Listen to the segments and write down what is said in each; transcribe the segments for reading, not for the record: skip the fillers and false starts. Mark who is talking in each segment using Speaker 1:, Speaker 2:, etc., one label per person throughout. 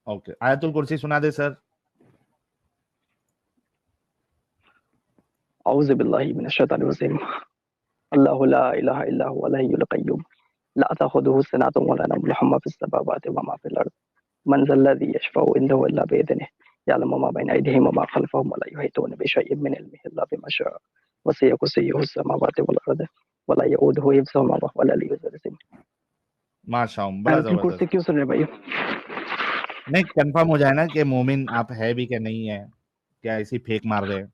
Speaker 1: Okay, आयतुल कुर्सी सुना दे sir.
Speaker 2: औज़ु बिल्लाहि मिनश शैतानिर रजीम। अल्लाहु ला इलाहा इल्ला हुवल हय्युल क़य्यूम ला तअख़ुज़ुहु सिनतुन व ला नौम लहु मा फ़िस समावाति व मा फ़िल अर्ज़ मन ज़ल्लज़ी यशफ़अु इंदहु इल्ला बिइज़निहि यअलमु मा बैना अयदीहिम व मा ख़ल्फ़हुम व ला युहीतूना बिशैइन मिन इल्मिहि इल्ला बिमा शाअ वसिअ कुर्सिय्युहु समावाति वल अर्ज़ व ला यऊदुहु हिफ़्ज़ुहुमा व हुवल अलिय्युल अज़ीम।
Speaker 1: माशाअल्लाह, बड़ा
Speaker 2: आयतुल कुर्सी
Speaker 1: जबरदस्त।
Speaker 2: क्यों सुन रहे भाई?
Speaker 1: नहीं, कंफर्म हो जाए ना कि मोमिन आप है भी क्या नहीं है, क्या ऐसी फेक मार रहे हैं।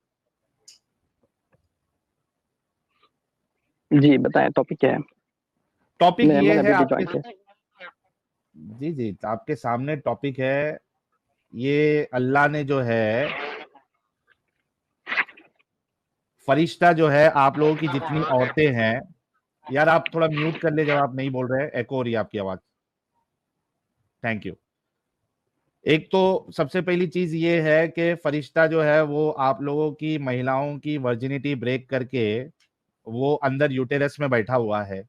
Speaker 2: जी बताएं, टॉपिक क्या है?
Speaker 1: टॉपिक ये
Speaker 2: मैंने
Speaker 1: है
Speaker 2: अभी
Speaker 1: आपके,
Speaker 2: ज्वाइन किया।
Speaker 1: जी जी, आपके सामने टॉपिक है, ये अल्लाह ने जो है फरिश्ता जो है, आप लोगों की जितनी औरतें हैं, यार आप थोड़ा म्यूट कर ले जब आप नहीं बोल रहे, एको हो रही है आपकी आवाज। Thank you. एक तो सबसे पहली चीज ये है कि फरिश्ता जो है वो आप लोगों की महिलाओं की वर्जिनिटी ब्रेक करके वो अंदर यूटेरस में बैठा हुआ है।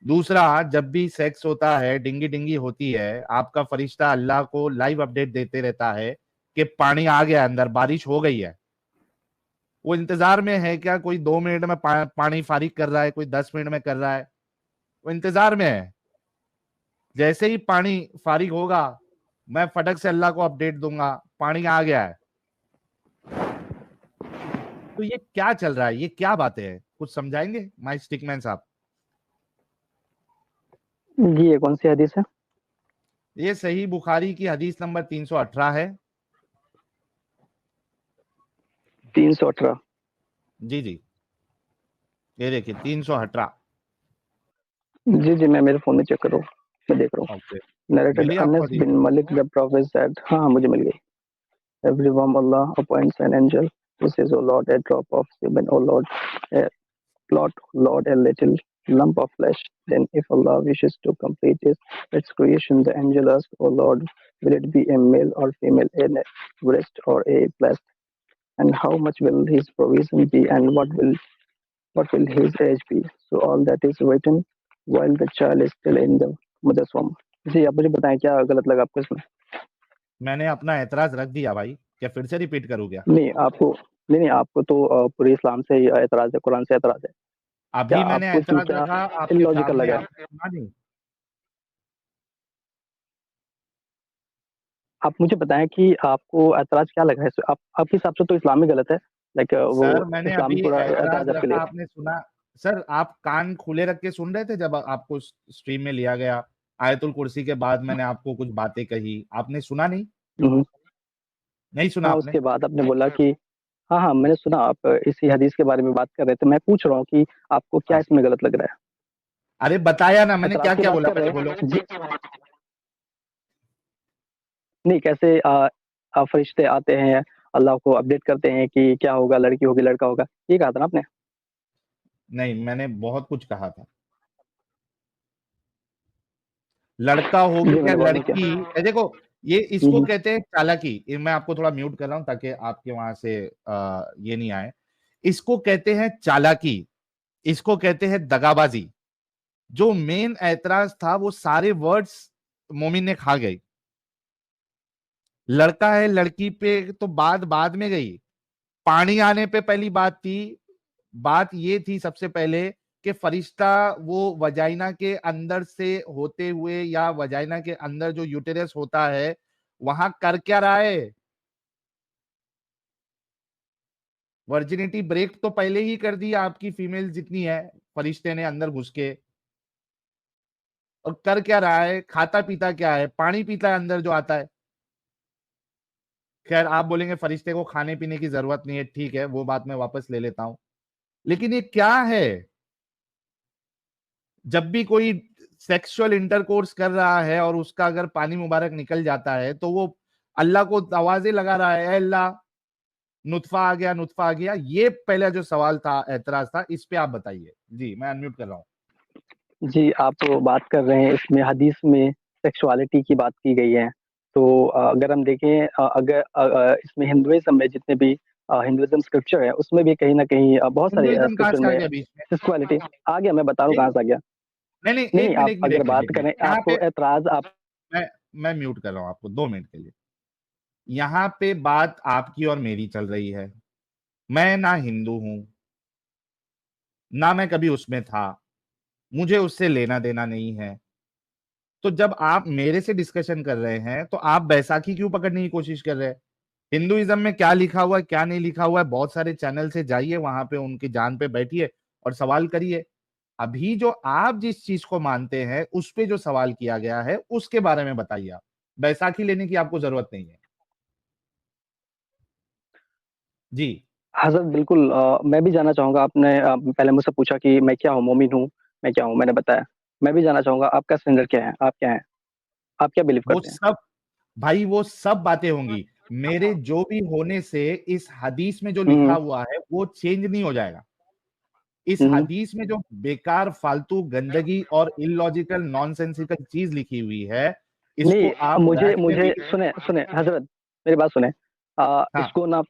Speaker 1: दूसरा, जब भी सेक्स होता है, डिंगी डिंगी होती है, आपका फरिश्ता अल्लाह को लाइव अपडेट देते रहता है कि पानी आ गया अंदर, बारिश हो गई है। वो इंतजार में है क्या कोई 2 मिनट में पानी फारिग कर रहा है, कोई 10 मिनट में कर रहा है, वो इंतजार में है। जैसे ही पानी फारिग होगा, मैं फटक से अल्लाह को अपडेट दूंगा, पानी आ गया है। तो ये क्या चल रहा है, ये क्या बातें हैं, कुछ समझाएंगे माई स्टिकमैन साहब?
Speaker 2: जी, ये कौन सी हदीस है?
Speaker 1: ये सही बुखारी की हदीस नंबर 318 है।
Speaker 2: 318।
Speaker 1: जी जी, ये देखिए 318।
Speaker 2: जी जी, मैं मेरे फोन में चेक कर रहा हूँ, मैं देख रहा हूँ।
Speaker 1: ओके,
Speaker 2: Narrated
Speaker 1: मिली आपको
Speaker 2: Anas
Speaker 1: हदीस?
Speaker 2: bin Malik the Prophet said, हाँ मुझे मिल गई। Everyone Allah appoints an angel who says, "O Lord, a drop of semen, O Lord, a plot, O Lord, a little lump of flesh." Then, if Allah wishes to complete its creation, the angel asks, "O Lord, will it be a male or female, a breast or a breast? And how much will his provision be, and what will his age be?" So all that is written while the child is still in the mother's womb. जी, आप मुझे बताएं क्या गलत लगा आपको इसमें?
Speaker 1: मैंने अपना एतराज रख दिया भाई, क्या फिर से रिपीट करूँ क्या?
Speaker 2: नहीं, आपको तो पूरे इस्लाम से ही एतराज है, कुरान से एतराज है। क्या
Speaker 1: अभी मैंने
Speaker 2: आपको इसमें
Speaker 1: एतराज
Speaker 2: क्या
Speaker 1: रखा आपके
Speaker 2: इलॉजिकल
Speaker 1: सामने,
Speaker 2: लगा?
Speaker 1: आपने सुना नहीं?
Speaker 2: आप मुझे बताएं कि आपको एतराज क्या लगा है? आपके हिसाब से तो इस्लाम ही गलत है, लाइक वो
Speaker 1: सर मैंने
Speaker 2: इस्लाम
Speaker 1: अभी
Speaker 2: पूरा
Speaker 1: एतराज
Speaker 2: एतराज आपके
Speaker 1: रखा,
Speaker 2: लिए।
Speaker 1: आपने सुना? सर आप कान खुले रख के सुन रहे थे जब आपको स्ट्रीम में लिया गया? आयतुल कुर्सी के बाद मैंने आपको कुछ बातें कही, आपने सुना नहीं?
Speaker 2: हम्म।
Speaker 1: नहीं सुना
Speaker 2: हाँ,
Speaker 1: आपने?
Speaker 2: उसके बाद आपने बोला कि हाँ हाँ, मैंने सुना, आप इसी हदीस के बारे में बात कर रहे थे। मैं पूछ रहा हूँ कि आपको क्या
Speaker 1: हाँ,
Speaker 2: इसमें गलत लग रहा है?
Speaker 1: अरे बताया ना मैंने,
Speaker 2: एतराज
Speaker 1: क्या
Speaker 2: की
Speaker 1: क्या
Speaker 2: बात
Speaker 1: बोला,
Speaker 2: कर
Speaker 1: पहले
Speaker 2: रहे
Speaker 1: बोलो।
Speaker 2: हैं जी। नहीं, कैसे फरिश्ते आते हैं, अल्लाह को अपडेट करते हैं कि क्या होगा, लड़की होगी लड़का होगा, ये कहा था ना आपने?
Speaker 1: नहीं, मैंने बहुत कुछ कहा था। लड़का होगी
Speaker 2: जी,
Speaker 1: क्या
Speaker 2: मैंने गौर नहीं
Speaker 1: लड़की,
Speaker 2: किया।
Speaker 1: देखो ये इसको
Speaker 2: हम्म,
Speaker 1: कहते हैं चालाकी। मैं आपको थोड़ा म्यूट कर रहा हूं ताकि आपके वहां से ये नहीं आए। इसको कहते हैं चालाकी, इसको कहते हैं दगाबाजी। जो मेन ऐतराज था वो सारे वर्ड्स मोमिन ने खा गई। लड़का है लड़की पे तो बात बाद में गई, पानी आने पे पहली बात थी। बात ये थी सबसे पहले कि फरिश्ता वो वजाइना के अंदर से होते हुए या वजाइना के अंदर जो यूटेरस होता है वहां कर क्या रहा है? वर्जिनिटी ब्रेक तो पहले ही कर दी आपकी फीमेल जितनी है, फरिश्ते ने अंदर घुस के। और कर क्या रहा है? खाता पीता क्या है? पानी पीता है अंदर जो आता है। खैर आप बोलेंगे फरिश्ते को खाने पीने की जरूरत नहीं है, ठीक है, वो बात मैं वापस ले लेता हूं। लेकिन ये क्या है? जब भी कोई सेक्सुअल इंटरकोर्स कर रहा है और उसका अगर पानी मुबारक निकल जाता है तो वो अल्लाह को आवाजें लगा रहा है, "ऐ अल्लाह, नुतफा आ गया, नुतफा आ गया।" ये पहला जो सवाल था, एतराज था, इस पे आप बताइए। जी मैं अनम्यूट कर रहा हूँ।
Speaker 2: जी, आप बात कर रहे हैं, इसमें हदीस में सेक्सुअलिटी की बात की गई है। तो अगर हम देखें, अगर इसमें हिंदुइज्म में जितने भी हिंदुइज्म स्क्रिप्चर है, उसमें भी कहीं न कहीं बहुत सारे
Speaker 1: हिंदुइज्म कहाँ
Speaker 2: स्क्रिप्चर
Speaker 1: से आ
Speaker 2: में
Speaker 1: गया बीच में?
Speaker 2: सेक्सुअलिटी आ गया। मैं बता रहा हूँ
Speaker 1: नहीं
Speaker 2: कहाँ से आ गया।
Speaker 1: नहीं नहीं,
Speaker 2: नहीं,
Speaker 1: एक
Speaker 2: नहीं,
Speaker 1: मिनट
Speaker 2: आप
Speaker 1: एक मिनट
Speaker 2: अगर
Speaker 1: एक मिनट
Speaker 2: बात
Speaker 1: एक मिनट
Speaker 2: करें,
Speaker 1: यहाँ
Speaker 2: आपको
Speaker 1: पे
Speaker 2: ऐतराज़ आप
Speaker 1: मैं मैं म्यूट कर रहा हूं आपको 2 मिनट के लिए। यहां पे बात आपकी और मेरी चल रही है। मैं ना हिंदू हूं, ना मैं कभी उसमें था, मुझे उससे लेना देना नहीं है। तो जब आप मेरे से डिस्कशन कर रहे हैं तो आप बैसाखी क्यों पकड़ने की कोशिश कर रहे हैं? हिंदुइज्म में क्या लिखा हुआ है, क्या नहीं लिखा हुआ है, बहुत सारे चैनल से जाइए, वहां पे उनकी जान पे बैठिए और सवाल करिए। अभी जो आप जिस चीज को मानते हैं उस पे जो सवाल किया गया है उसके बारे में बताइए। आप बैसाखी लेने की आपको जरूरत नहीं है। जी।
Speaker 2: हज़रत बिल्कुल मैं भी जानना चाहूँगा। आपने पहले मुझसे पूछा कि मैं क्या हूँ, मोमिन हूँ, मैं क्या हूँ? मैंने बताया। मैं भी जानना चाहूँगा आपका स्टैंडर्ड क्या है? आप क्या हैं? आप क्या बिलीव
Speaker 1: वो
Speaker 2: करते हैं?
Speaker 1: सब भाई वो सब बातें होंगी। मेरे जो भी होने से इस हदीस में जो लिखा
Speaker 2: हुँ,
Speaker 1: हुआ है वो चेंज नहीं हो जाएगा। इस
Speaker 2: हुँ, हुँ।
Speaker 1: हदीस में जो बेकार फालतू गंदगी और इलॉजिकल नॉनसेंसिकल चीज लिखी हुई है, इसको
Speaker 2: नहीं,
Speaker 1: आप
Speaker 2: मुझे मुझे
Speaker 1: रैशनली।
Speaker 2: सुने सुने हज़रत, मेरी बात सुने।
Speaker 1: हाँ
Speaker 2: इसको ना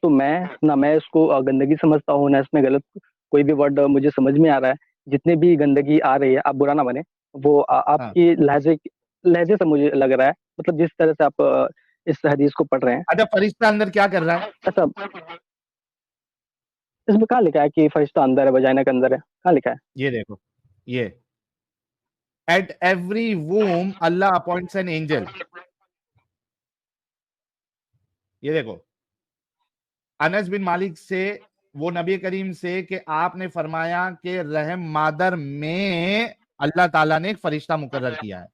Speaker 2: मैं इसको गंदगी समझता हूँ, ना इसमें गलत कोई भी वर्ड मुझे समझ में आ रहा है। जितनी भी गंदगी आ रही है, आप बुरा ना मानें, वो
Speaker 1: हाँ।
Speaker 2: आपकी लहज़े से मुझे लग रहा है। मतलब जिस तरह से आप इस हदीस को पढ़ रहे हैं,
Speaker 1: अच्छा, फरिश्ता अंदर क्या कर रहा है?
Speaker 2: ऐसा इसमें कहाँ लिखा है कि फरिश्ता अंदर है, वजाइना के अंदर है? कहाँ लिखा है?
Speaker 1: ये देखो, ये at every womb Allah appoints an angel. ये देखो, अनस बिन मालिक से, वो नबी करीम से कि आपने फरमाया कि रहम मादर में अल्लाह ताला ने एक फरिश्ता मुकर्रर किया है।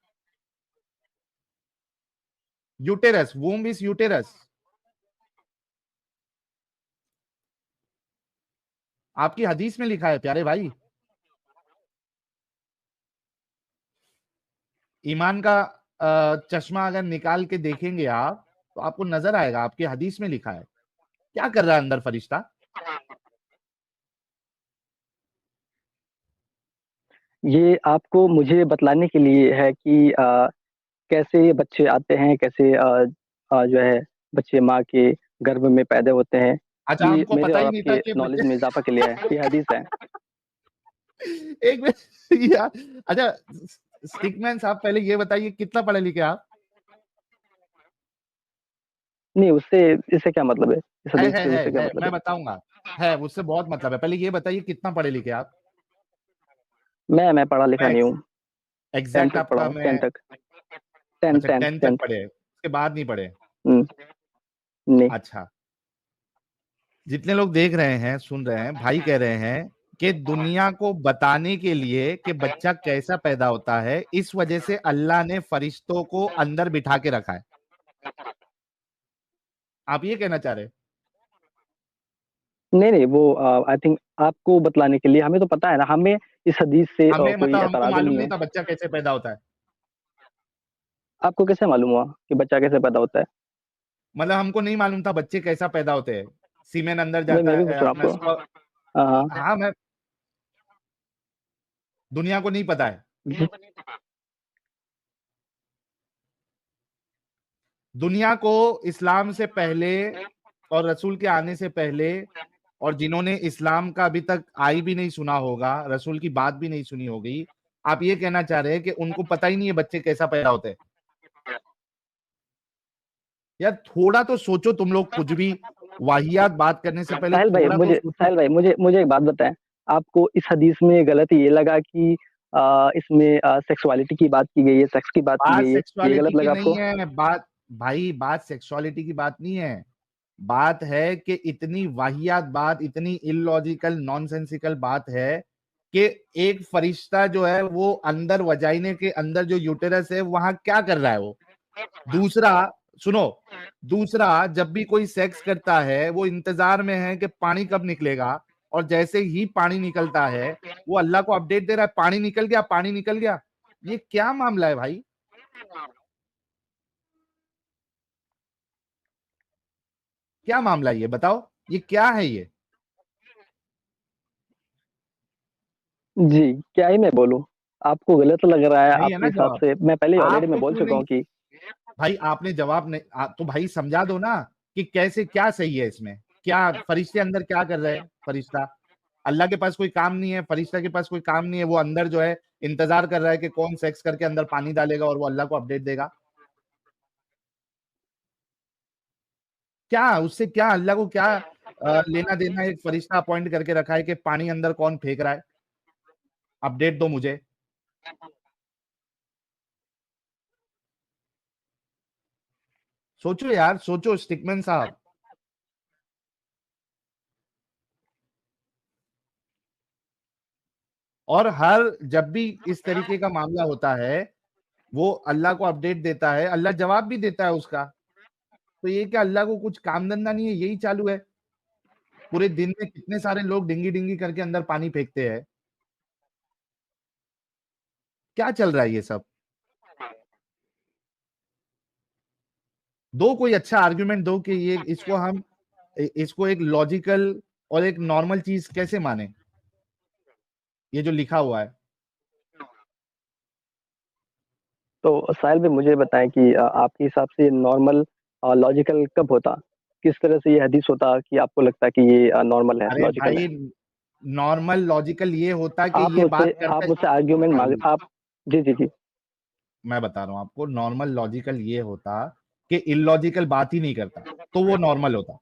Speaker 1: Uterus, womb is uterus. आपकी हदीस में लिखा है प्यारे भाई। ईमान का चश्मा अगर निकाल के देखेंगे आप तो आपको नजर आएगा, आपकी हदीस में लिखा है। क्या कर रहा है अंदर फरिश्ता?
Speaker 2: ये आपको मुझे बतलाने के लिए है कि कैसे ये बच्चे आते हैं, कैसे जो है बच्चे माँ के गर्भ में पैदा होते हैं।
Speaker 1: अच्छा,
Speaker 2: ये
Speaker 1: हमको
Speaker 2: मेरे
Speaker 1: पता
Speaker 2: और
Speaker 1: ही नहीं था
Speaker 2: आपके
Speaker 1: कि
Speaker 2: नॉलेज
Speaker 1: बच्चे
Speaker 2: में इज़ाफ़ा के लिए है, ये हदीस है।
Speaker 1: एक मिनट यार। अच्छा, स्टिकमैन साहब पहले ये बताइए कितना पढ़े लिखे आप?
Speaker 2: नहीं, उससे इससे क्या मतलब है? इस हदीस से उससे क्या
Speaker 1: है,
Speaker 2: मतलब
Speaker 1: मैं
Speaker 2: है?
Speaker 1: बताऊंगा। है, उससे बहुत मतलब है। पहले ये बताइए कितना पढ़े लिखे आप?
Speaker 2: मैं पढ़ा लिखा
Speaker 1: मैं
Speaker 2: नहीं हूँ, 10
Speaker 1: एग्जैक्ट
Speaker 2: तक पढ़ा
Speaker 1: आपका
Speaker 2: हूँ,
Speaker 1: मैं।
Speaker 2: 10 तक, 10
Speaker 1: अच्छा,
Speaker 2: 10
Speaker 1: 10 तक
Speaker 2: 10th।
Speaker 1: पढ़े, उसके बाद नहीं पढ़े?
Speaker 2: हुँ, नहीं।
Speaker 1: अच्छा, जितने लोग देख रहे हैं, सुन रहे हैं, भाई कह रहे हैं कि दुनिया को बताने के लिए कि बच्चा कैसा पैदा होता है, इस वजह से अल्लाह ने फरिश्तों को अंदर बिठा के रखा है। आप ये कहना चाह रहे हैं?
Speaker 2: नहीं, नहीं, वो आई थिंक आपको बतलाने के लिए, हमें तो पता है ना, हमें इस हदीस से
Speaker 1: हमें
Speaker 2: कोई
Speaker 1: मतलब हमको
Speaker 2: एतराज़
Speaker 1: मालूम
Speaker 2: नहीं
Speaker 1: नहीं
Speaker 2: है।
Speaker 1: था बच्चा कैसे पैदा होता है।
Speaker 2: आपको कैसे मालूम हुआ कि बच्चा कैसे पैदा होता है?
Speaker 1: मतलब हमको नहीं मालूम था बच्चे कैसा पैदा होते हैं। सीमेन अंदर
Speaker 2: वही
Speaker 1: जाता
Speaker 2: मैं भी
Speaker 1: है
Speaker 2: पूछ रहा
Speaker 1: अपना
Speaker 2: हूँ आपको। हाँ, हाँ।
Speaker 1: हाँ, मैं दुनिया को नहीं पता है।
Speaker 2: जी,
Speaker 1: दुनिया को इस्लाम से पहले और रसूल के आने से पहले, और जिन्होंने इस्लाम का अभी तक आई भी नहीं सुना होगा, रसूल की बात भी नहीं सुनी होगी, आप ये कहना चाह रहे हैं कि उनको पता ही नहीं है बच्चे कैसा पैदा होते हैं? यार थोड़ा तो सोचो तुम लोग, कुछ भी वाहियात बात करने से पहले थोड़ा तो सोचो।
Speaker 2: साहिल भाई, मुझे एक बात बताएँ। आपको इस हदीस में गलत ये लगा कि इसमें सेक्सुअलिटी की बात की गई है, सेक्स की बात की
Speaker 1: बात
Speaker 2: गई है, ये
Speaker 1: सेक्सुअलिटी
Speaker 2: गलत
Speaker 1: की
Speaker 2: लगा
Speaker 1: नहीं
Speaker 2: आपको?
Speaker 1: है, बात भाई, बात सेक्सुअलिटी की बात नहीं है। बात है कि इतनी वाहियात बात, इतनी इलॉजिकल नॉनसेंसिकल बात है कि एक फरिश्ता जो है वो अंदर वजाइने के अंदर जो यूटेरस है वहां क्या कर रहा है वो। दूसरा, सुनो, दूसरा, जब भी कोई सेक्स करता है वो इंतजार में है कि पानी कब निकलेगा, और जैसे ही पानी निकलता है वो अल्लाह को अपडेट दे रहा है, पानी निकल गया, पानी निकल गया। ये क्या मामला है भाई? क्या मामला है ये बताओ, ये क्या है ये?
Speaker 2: जी, क्या ही मैं बोलूँ? आपको गलत लग रहा है,
Speaker 1: नहीं है
Speaker 2: आपके
Speaker 1: ना
Speaker 2: हिसाब
Speaker 1: जवाब।
Speaker 2: से मैं पहले ही ऑलरेडी मैं
Speaker 1: आपको
Speaker 2: बोल
Speaker 1: क्यों
Speaker 2: चुका
Speaker 1: नहीं?
Speaker 2: हूँ कि
Speaker 1: भाई आपने जवाब नहीं तो भाई समझा दो ना कि कैसे, क्या सही है इसमें। क्या फरिश्ते अंदर क्या कर रहे हैं? फरिश्ता, अल्लाह के पास कोई काम नहीं है, फरिश्ता के पास कोई काम नहीं है, वो अंदर जो है इंतजार कर रहा है कि कौन सेक्स करके अंदर पानी डालेगा और वो अल्लाह को अपडेट देगा। क्या उससे, क्या अल्लाह को क्या लेना देना? एक फरिश्ता अपॉइंट करके रखा है कि पानी अंदर कौन फेंक रहा है, अपडेट दो मुझे। सोचो यार, सोचो स्टिकमैन साहब। और हर जब भी इस तरीके का मामला होता है, वो अल्लाह को अपडेट देता है, अल्लाह जवाब भी देता है उसका। तो ये क्या अल्लाह को कुछ काम धंधा नहीं है, यही चालू है? पूरे दिन में कितने सारे लोग डिंगी डिंगी करके अंदर पानी फेंकते हैं, क्या चल रहा है ये सब? दो कोई अच्छा आर्गुमेंट दो कि ये इसको हम इसको एक लॉजिकल और एक नॉर्मल चीज कैसे माने, ये जो लिखा हुआ है।
Speaker 2: तो साहिल भाई मुझे बताएं कि आपके हिसाब से नॉर्मल लॉजिकल कब होता, किस तरह से ये हदीस होता कि आपको लगता है कि ये नॉर्मल है,
Speaker 1: अरे
Speaker 2: लॉजिकल है?
Speaker 1: भाई, नॉर्मल लॉजिकल ये होता कि
Speaker 2: आप
Speaker 1: ये
Speaker 2: मुझसे
Speaker 1: बात करता
Speaker 2: आप
Speaker 1: है।
Speaker 2: मुझसे आर्ग्यूमेंट मांग
Speaker 1: भाई
Speaker 2: आप। जी जी जी।
Speaker 1: मैं बता रहा हूं आपको, नॉर्मल लॉजिकल ये होता कि इलॉजिकल बात ही नहीं करता, तो वो नॉर्मल होता।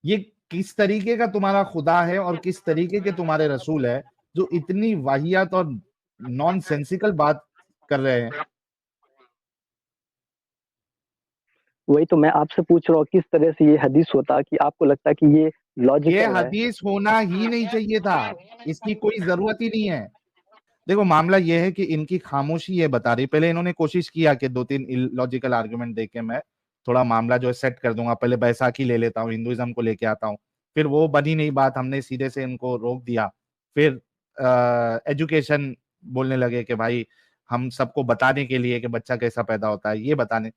Speaker 1: ये किस तरीके का तुम्हारा खुदा है और किस तरीके के तुम्हारे रसूल है जो इतनी वाहियात और नॉन सेंसिकल बात कर रहे हैं?
Speaker 2: वही तो मैं आपसे पूछ रहा हूँ, किस तरह से ये हदीस होता कि आपको लगता है कि ये
Speaker 1: ये
Speaker 2: लॉजिकल है?
Speaker 1: हदीस होना ही नहीं चाहिए था, इसकी कोई जरूरत ही नहीं है। देखो मामला ये है कि इनकी खामोशी ये बता रही, पहले इन्होंने कोशिश किया कि दो तीन लॉजिकल आर्गुमेंट देके मैं थोड़ा मामला जो है सेट कर दूंगा, पहले बैसाखी ले लेता हूँ, हिंदुइज्म को लेके आता हूँ। फिर वो बनी नहीं बात, हमने सीधे से इनको रोक दिया। फिर एजुकेशन बोलने लगे कि भाई हम सबको बताने के लिए कि बच्चा कैसा पैदा होता है ये बताने,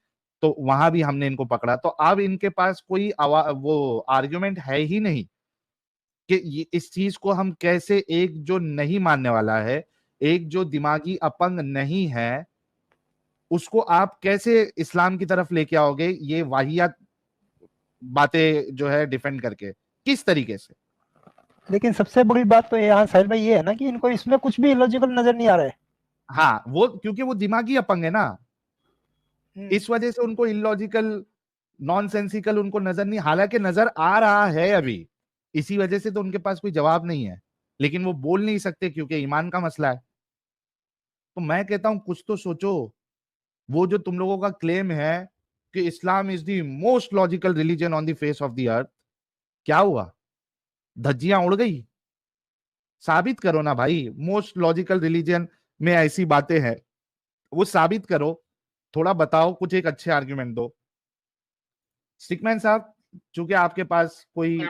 Speaker 1: तो वहां भी हमने इनको पकड़ा। तो अब इनके पास कोई वो आर्गुमेंट है ही नहीं कि इस चीज को हम कैसे, एक जो नहीं मानने वाला है, एक जो दिमागी अपंग नहीं है, उसको आप कैसे इस्लाम की तरफ लेके आओगे ये वाहियात बातें जो है डिफेंड करके, किस तरीके से?
Speaker 3: लेकिन सबसे बड़ी बात तो यहाँ साहिल भाई ये है ना कि इनको इसमें कुछ भी इलॉजिकल नजर नहीं आ रहा है।
Speaker 1: हाँ, वो क्योंकि वो दिमागी अपंग है ना,
Speaker 3: हम्म।
Speaker 1: इस वजह से उनको इलॉजिकल नॉनसेंसिकल उनको नजर नहीं, हालांकि नजर आ रहा है अभी, इसी वजह से तो उनके पास कोई जवाब नहीं है, लेकिन वो बोल नहीं सकते क्योंकि ईमान का मसला है। तो मैं कहता हूं कुछ तो सोचो। वो जो तुम लोगों का क्लेम है कि Islam is the most logical religion on the face of the earth, क्या हुआ? धज्जियां उड़ गई? साबित करो ना भाई, मोस्ट लॉजिकल रिलीजन में ऐसी बातें हैं, वो साबित करो। थोड़ा बताओ, कुछ एक अच्छे आर्ग्यूमेंट दो। स्टिकमैन साहब, चूंकि आपके पास कोई,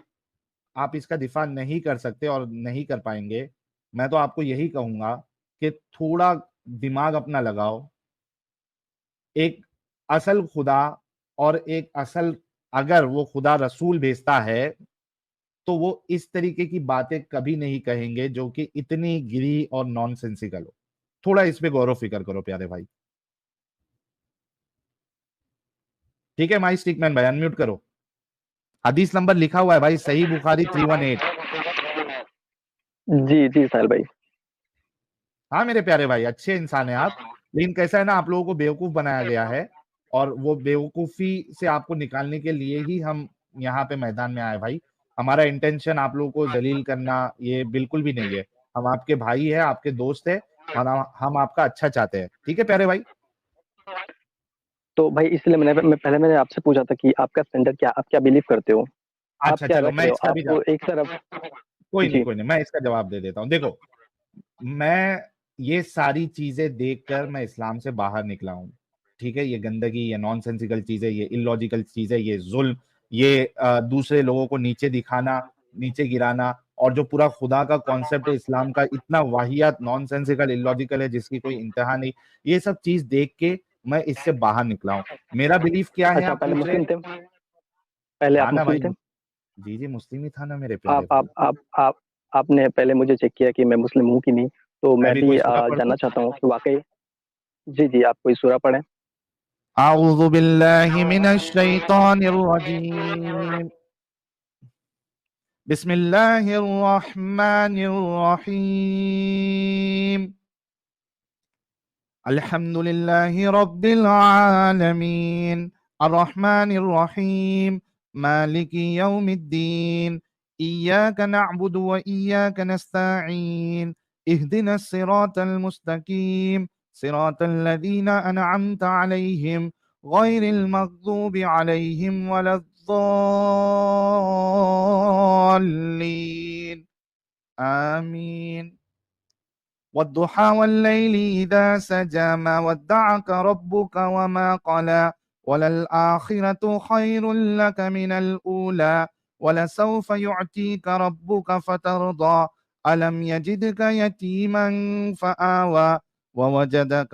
Speaker 1: आप इसका दिफा नहीं कर सकते और नहीं कर पाएंगे, मैं तो आपको यही कहूंगा कि थोड़ा दिमाग अपना लगाओ। एक असल खुदा और एक असल, अगर वो खुदा रसूल भेजता है तो वो इस तरीके की बातें कभी नहीं कहेंगे जो कि इतनी गिरी और नॉनसेंसिकल हो। थोड़ा इस पे गौर फिक्र करो प्यारे भाई। ठीक है माई स्टिकमैन भाई, अनम्यूट करो। हदीस नंबर लिखा हुआ है भाई, सही बुखारी 318।
Speaker 2: जी जी साहिल भाई।
Speaker 1: हाँ मेरे प्यारे भाई, अच्छे इंसान है आप, लेकिन कैसा है ना, आप लोगों को बेवकूफ बनाया गया है, और वो बेवकूफी से आपको निकालने के लिए ही हम यहाँ पे मैदान में आए भाई। हमारा इंटेंशन आप लोगों को जलील करना ये बिल्कुल भी नहीं है। हम आपके भाई है, आपके दोस्त है, और हम आपका अच्छा चाहते हैं। ठीक है प्यारे भाई।
Speaker 2: तो भाई इसलिए पहले मैंने आपसे पूछा था कि आपका स्टैंडर्ड क्या, आप क्या बिलीव करते हो, आप
Speaker 1: अच्छा
Speaker 2: क्या
Speaker 1: चलो,
Speaker 2: रख
Speaker 1: मैं
Speaker 2: रहे हो,
Speaker 1: इसका भी
Speaker 2: आप एक तरफ।
Speaker 1: कोई नहीं
Speaker 2: जी।
Speaker 1: कोई नहीं, मैं इसका जवाब दे देता हूँ। देखो, मैं ये सारी चीजें देखकर मैं इस्लाम से बाहर निकला हूँ। ठीक है, ये गंदगी, ये नॉनसेंसिकल चीजें, ये इलॉजिकल चीजें, ये जुल्म, ये दूसरे लोगों को नीचे दिखाना, नीचे गिराना, और जो पूरा खुदा का कॉन्सेप्ट है इस्लाम का, इतना वाहियात नॉनसेंसिकल इलॉजिकल है जिसकी कोई इंतहा नहीं। ये सब चीज देख के मैं इससे बाहर निकला हूँ। मेरा बिलीफ क्या है
Speaker 2: अच्छा,
Speaker 1: आप
Speaker 2: पहले
Speaker 1: पूछ रहे
Speaker 2: मुस्लिम
Speaker 1: हैं?
Speaker 2: थे, पहले
Speaker 1: हाँ
Speaker 2: आप
Speaker 1: ना
Speaker 2: मुस्लिम
Speaker 1: भाई,
Speaker 2: थे?
Speaker 1: जी जी मुस्लिम ही था ना मेरे प्यारे
Speaker 2: आप
Speaker 1: भाई।
Speaker 2: आप आप आप आपने पहले मुझे चेक किया कि मैं मुस्लिम हूँ कि नहीं, तो
Speaker 1: मैं
Speaker 2: मैं
Speaker 1: भी
Speaker 2: भी
Speaker 1: कोई सूरा पढ़ दूं?
Speaker 2: जानना चाहता हूँ कि वाकई। जी जी, आप कोई सूरा पढ़ें।
Speaker 1: अऊज़ु बिल्लाहि मिनश शैतानिर रजीम। बिस्मिल्लाहिर रहमानिर रहीम। अल्हम्दुलिल्लाहि रब्बिल आलमीन अर्रहमानिर रहीम मालिकी यौमिद्दीन इय्याका नअबुदु व इय्याका नस्तईन इहदिनस सिरातल मुस्तकीम सिरातल लज़ीना अनअमता अलैहिम गैरिल मग़ज़ूबि अलैहिम वलद्दॉल्लीन आमीन वद्दुहा वल्लैलि इज़ा सजा मा वद्दअक रब्बुक वमा क़ला वलल आखिरतु खैरुल लक मिनल ऊला वलसौफ युअतीक रब्बुक फतरदा अलम यजिदक यतीमन फआवा ववजदक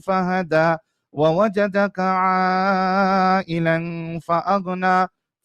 Speaker 1: फहदा ववजदक आइलन फअगना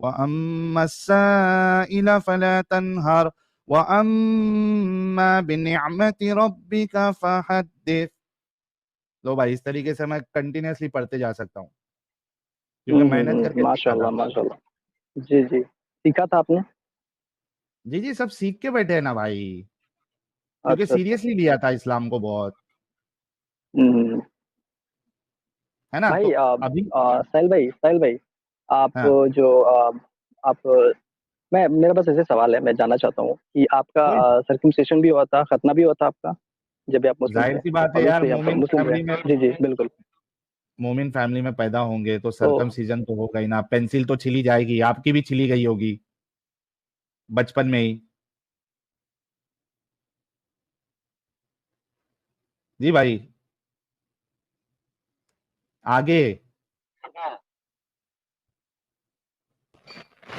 Speaker 1: वअम्मा अस्साइल फला तनहर वअम्मा बिनिअमति रब्बिका फहद्दिस। लो भाई, इस तरीके से मैं कंटिन्यूअसली पढ़ते जा सकता हूँ क्योंकि मेहनत करके सीखा
Speaker 2: माशाल्लाह
Speaker 1: था।
Speaker 2: माशाल्लाह। जी जी, सीखा था आपने?
Speaker 1: जी जी, सब सीख के बैठे हैं ना भाई, क्योंकि
Speaker 2: अच्छा अच्छा।
Speaker 1: सीरियसली लिया था इस्लाम को बहुत,
Speaker 2: हम्म,
Speaker 1: है ना।
Speaker 2: भाई
Speaker 1: तो अभी
Speaker 2: साहिल भाई आप
Speaker 1: हाँ,
Speaker 2: जो आप मैं मेरा बस ऐसे सवाल है, मैं जानना चाहता हूँ कि आपका
Speaker 1: कोई
Speaker 2: सर्कमसिशन भी हुआ था, खतना भी हुआ था आपका जब भी आप मुस्लिम
Speaker 1: जाहिर
Speaker 2: थे?
Speaker 1: सी बात है यार,
Speaker 2: ऑब्वियसली आप मुस्लिम थे। जी जी बिल्कुल।
Speaker 1: मोमिन फैमिली में पैदा होंगे तो
Speaker 2: तो
Speaker 1: सरकमसीजन तो होगा ही ना। पेंसिल तो छिली जाएगी, आपकी भी छिली गई होगी बचपन में ही। जी भाई, आगे।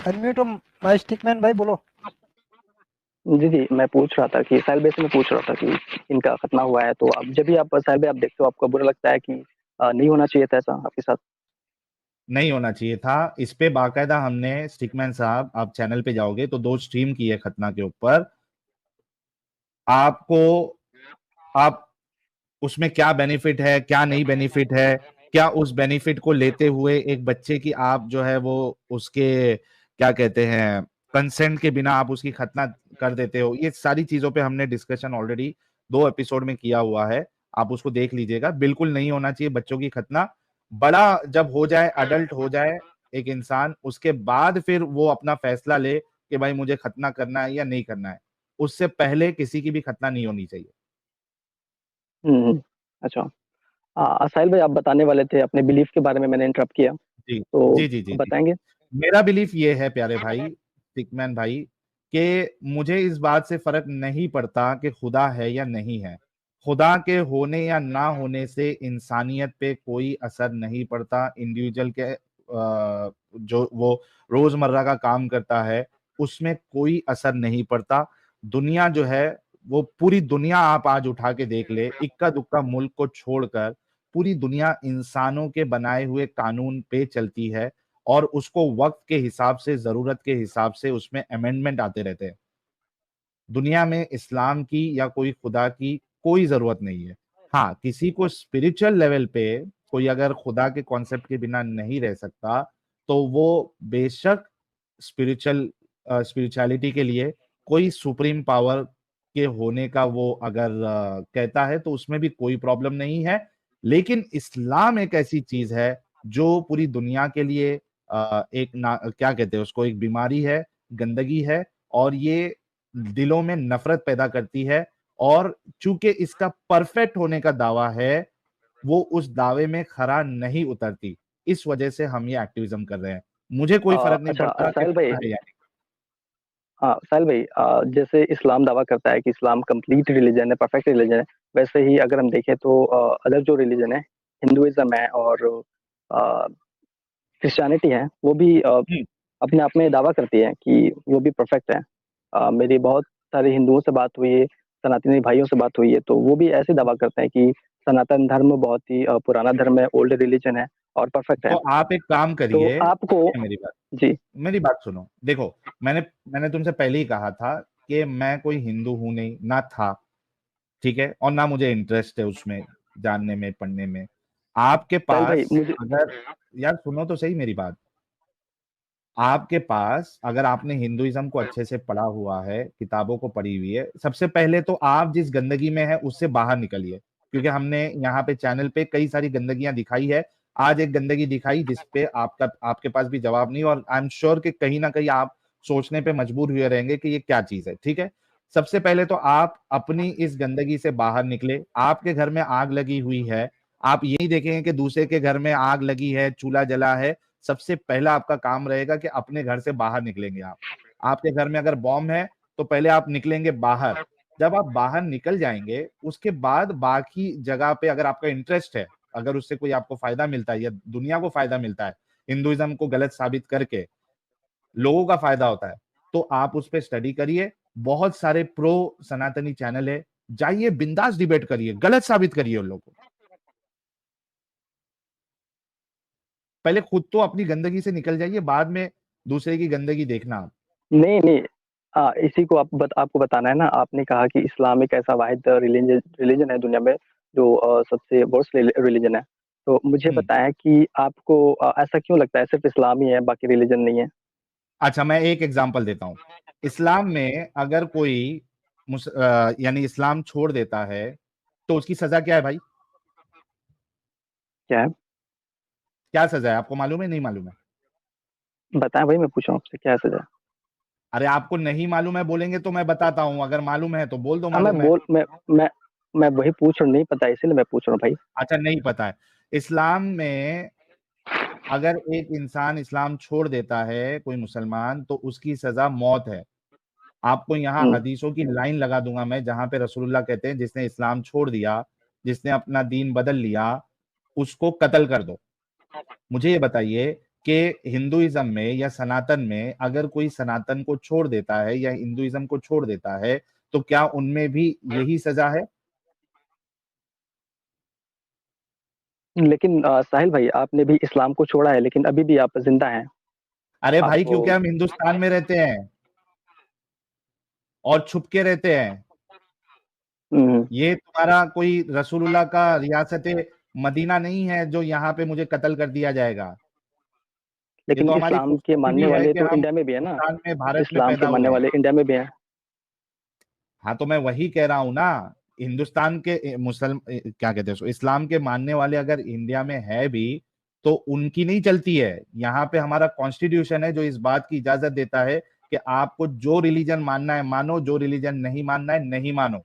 Speaker 3: अनम्यूट माय स्टिकमैन भाई, बोलो।
Speaker 2: जी जी, मैं पूछ रहा था कि साहिल भाई से मैं पूछ रहा था कि इनका खतना हुआ है, तो अब जब भी आप साहिल भाई आप देखते हो, आपको बुरा लगता है कि नहीं होना चाहिए था ऐसा आपके साथ?
Speaker 1: नहीं होना चाहिए था। इस पे बाकायदा हमने, स्टिकमैन साहब आप चैनल पे जाओगे तो 2 स्ट्रीम की है खतना के ऊपर। आपको, आप उसमें क्या बेनिफिट है क्या नहीं बेनिफिट है, क्या उस बेनिफिट को लेते हुए एक बच्चे की आप जो है वो उसके क्या कहते हैं कंसेंट के बिना आप उसकी खतना कर देते हो। ये सारी चीजों पे हमने डिस्कशन ऑलरेडी 2 एपिसोड में किया हुआ है, आप उसको देख लीजिएगा। बिल्कुल नहीं होना चाहिए बच्चों की खतना। बड़ा जब हो जाए, अडल्ट हो जाए एक इंसान, उसके बाद फिर वो अपना फैसला ले कि भाई मुझे खतना करना है या नहीं करना है। उससे पहले किसी की भी खतना नहीं होनी चाहिए।
Speaker 2: अच्छा। साहिल भाई आप बताने वाले थे अपने बिलीफ के बारे में, मैंने इंटरप्ट किया,
Speaker 1: जी
Speaker 2: तो
Speaker 1: जी जी जी जी।
Speaker 2: बताएंगे?
Speaker 1: मेरा बिलीफ ये है प्यारे भाई, टिकमैन भाई, कि मुझे इस बात से फर्क नहीं पड़ता कि खुदा है या नहीं है। खुदा के होने या ना होने से इंसानियत पे कोई असर नहीं पड़ता। इंडिविजुअल के जो वो रोजमर्रा का काम करता है उसमें कोई असर नहीं पड़ता। दुनिया जो है वो पूरी दुनिया आप आज उठा के देख ले, इक्का दुक्का मुल्क को छोड़कर पूरी दुनिया इंसानों के बनाए हुए कानून पे चलती है और उसको वक्त के हिसाब से, जरूरत के हिसाब से उसमें अमेंडमेंट आते रहते हैं। दुनिया में इस्लाम की या कोई खुदा की कोई जरूरत नहीं है। हाँ, किसी को स्पिरिचुअल लेवल पे कोई अगर खुदा के कॉन्सेप्ट के बिना नहीं रह सकता तो वो बेशक स्पिरिचुअल स्पिरिचुअलिटी के लिए कोई सुप्रीम पावर के होने का वो अगर कहता है तो उसमें भी कोई प्रॉब्लम नहीं है। लेकिन इस्लाम एक ऐसी चीज है जो पूरी दुनिया के लिए एक क्या कहते हैं उसको, एक बीमारी है, गंदगी है, और ये दिलों में नफरत पैदा करती है। और चूंकि इसका परफेक्ट होने का दावा है, वो उस दावे में खरा नहीं उतरती। इस वजह से हम ये एक्टिविज्म कर रहे हैं। मुझे कोई फर्क नहीं
Speaker 2: अच्छा
Speaker 1: पड़ता कि
Speaker 2: साहिल भाई,
Speaker 1: खतना है या नहीं।
Speaker 2: हाँ साहिल भाई, जैसे इस्लाम दावा करता है कि इस्लाम कंप्लीट रिलीजन है, परफेक्ट रिलीजन है, वैसे ही अगर हम देखें तो अदर जो रिलीजन है, हिंदुइज्म है और क्रिश्चियनिटी है, वो भी
Speaker 1: हम्म,
Speaker 2: अपने आप में दावा करती है कि वो भी परफेक्ट है। मेरी बहुत सारे हिंदुओं से बात हुई है, सनातनी भाइयों से बात हुई है, तो वो भी ऐसे दावा करते हैं कि सनातन धर्म बहुत ही पुराना धर्म है, ओल्ड रिलीजन है और परफेक्ट
Speaker 1: तो
Speaker 2: है।
Speaker 1: आप एक काम
Speaker 2: तो
Speaker 1: करिए,
Speaker 2: आपको,
Speaker 1: सुनिए मेरी बात,
Speaker 2: जी
Speaker 1: मेरी बात सुनो। देखो, मैंने मैंने तुमसे पहले ही कहा था कि मैं कोई हिंदू हूं नहीं, ना था, ठीक है, और ना मुझे इंटरेस्ट है उसमें जानने में, पढ़ने में। आपके
Speaker 2: साहिल भाई
Speaker 1: पास
Speaker 2: मुझे,
Speaker 1: अगर, यार सुनो तो सही मेरी बात, आपके पास, अगर आपने हिंदुइज्म को अच्छे से पढ़ा हुआ है, किताबों को पढ़ी हुई है, सबसे पहले तो आप जिस गंदगी में है उससे बाहर निकलिए, क्योंकि हमने यहाँ पे चैनल पे कई सारी गंदगियां दिखाई है। आज एक गंदगी दिखाई जिसपे आपके पास भी जवाब नहीं, और आई एम श्योर कि कहीं ना कहीं आप सोचने पे मजबूर हुए रहेंगे कि ये क्या चीज है। ठीक है, सबसे पहले तो आप अपनी इस गंदगी से बाहर निकले। आपके घर में आग लगी हुई है, आप यही देखेंगे कि दूसरे के घर में आग लगी है, चूल्हा जला है, सबसे पहला आपका काम रहेगा कि अपने घर से बाहर निकलेंगे आप। आपके घर में अगर बॉम्ब है तो पहले आप निकलेंगे बाहर। जब आप बाहर निकल जाएंगे उसके बाद बाकी जगह पे अगर आपका इंटरेस्ट है, अगर उससे कोई आपको फायदा मिलता है या दुनिया को फायदा मिलता है, हिंदुइज्म को गलत साबित करके लोगों का फायदा होता है, तो आप उस पर स्टडी करिए। बहुत सारे प्रो सनातनी चैनल है, जाइए बिंदास डिबेट करिए, गलत साबित करिए उन लोगों को। पहले खुद तो अपनी गंदगी से निकल जाइए, बाद में दूसरे की गंदगी देखना आप।
Speaker 2: नहीं नहीं, इसी को आपको बताना है ना। आपने कहा कि इस्लाम एक ऐसा वाहिद रिलीजन है दुनिया में जो सबसे वर्स्ट रिलीजन है। तो मुझे
Speaker 1: हम्म।
Speaker 2: बताएं कि आपको ऐसा क्यों लगता है सिर्फ इस्लाम ही है, बाकी रिलीजन नहीं है?
Speaker 1: अच्छा, मैं एक एग्जांपल देता हूं। इस्लाम में अगर कोई यानी इस्लाम छोड़ देता है तो उसकी सजा क्या है भाई?
Speaker 2: क्या है?
Speaker 1: क्या सजा है, आपको मालूम है नहीं मालूम है?
Speaker 2: बताएं भाई, मैं पूछा हूं आपसे, क्या है सजा?
Speaker 1: अरे आपको नहीं मालूम है बोलेंगे तो मैं बताता हूं, अगर मालूम है तो बोल दो
Speaker 2: हाँ,
Speaker 1: मालूम है।
Speaker 2: मैं मैं वही पूछ रहा हूँ, नहीं पता इसीलिए मैं पूछ रहा हूँ भाई।
Speaker 1: अच्छा, नहीं पता है। इस्लाम में अगर एक इंसान इस्लाम छोड़ देता है, कोई मुसलमान, तो उसकी सजा मौत है। आपको यहाँ
Speaker 2: हम्म।
Speaker 1: हदीसों की लाइन लगा दूंगा मैं, जहां पे रसूलुल्लाह कहते हैं जिसने इस्लाम छोड़ दिया, जिसने अपना दीन बदल लिया, उसको कत्ल कर दो। मुझे ये बताइए कि हिंदुइज्म में या सनातन में अगर कोई सनातन को छोड़ देता है या हिंदुइज्म को छोड़ देता है तो क्या उनमें भी यही सजा है?
Speaker 2: लेकिन साहिल भाई, आपने भी इस्लाम को छोड़ा है लेकिन अभी भी आप जिंदा हैं।
Speaker 1: अरे भाई,
Speaker 2: आपको
Speaker 1: क्योंकि हम हिंदुस्तान में रहते हैं और छुप के रहते हैं।
Speaker 2: हम्म,
Speaker 1: ये तुम्हारा कोई रसूलुल्लाह का रियासत मदीना नहीं है जो यहाँ पे मुझे कत्ल कर दिया जाएगा। ये
Speaker 2: लेकिन
Speaker 1: तो हमारी
Speaker 2: इस्लाम के
Speaker 1: खूबसूरती
Speaker 2: मानने
Speaker 1: भी है
Speaker 2: वाले
Speaker 1: कि
Speaker 2: तो
Speaker 1: हम
Speaker 2: इंडिया में भी है ना।
Speaker 1: हिंदुस्तान में, भारत में
Speaker 2: इस्लाम के
Speaker 1: पैदा हुए
Speaker 2: मानने
Speaker 1: हैं।
Speaker 2: वाले इंडिया में भी हैं।
Speaker 1: हाँ, तो मैं वही कह रहा हूं ना। हिंदुस्तान के मुसलमान, क्या कहते हैं उसको, इस्लाम के मानने वाले अगर इंडिया में है भी तो उनकी नहीं चलती है। यहाँ पे हमारा कॉन्स्टिट्यूशन है जो इस बात की इजाजत देता है कि आपको जो रिलीजन मानना है मानो, जो रिलीजन नहीं मानना है नहीं मानो।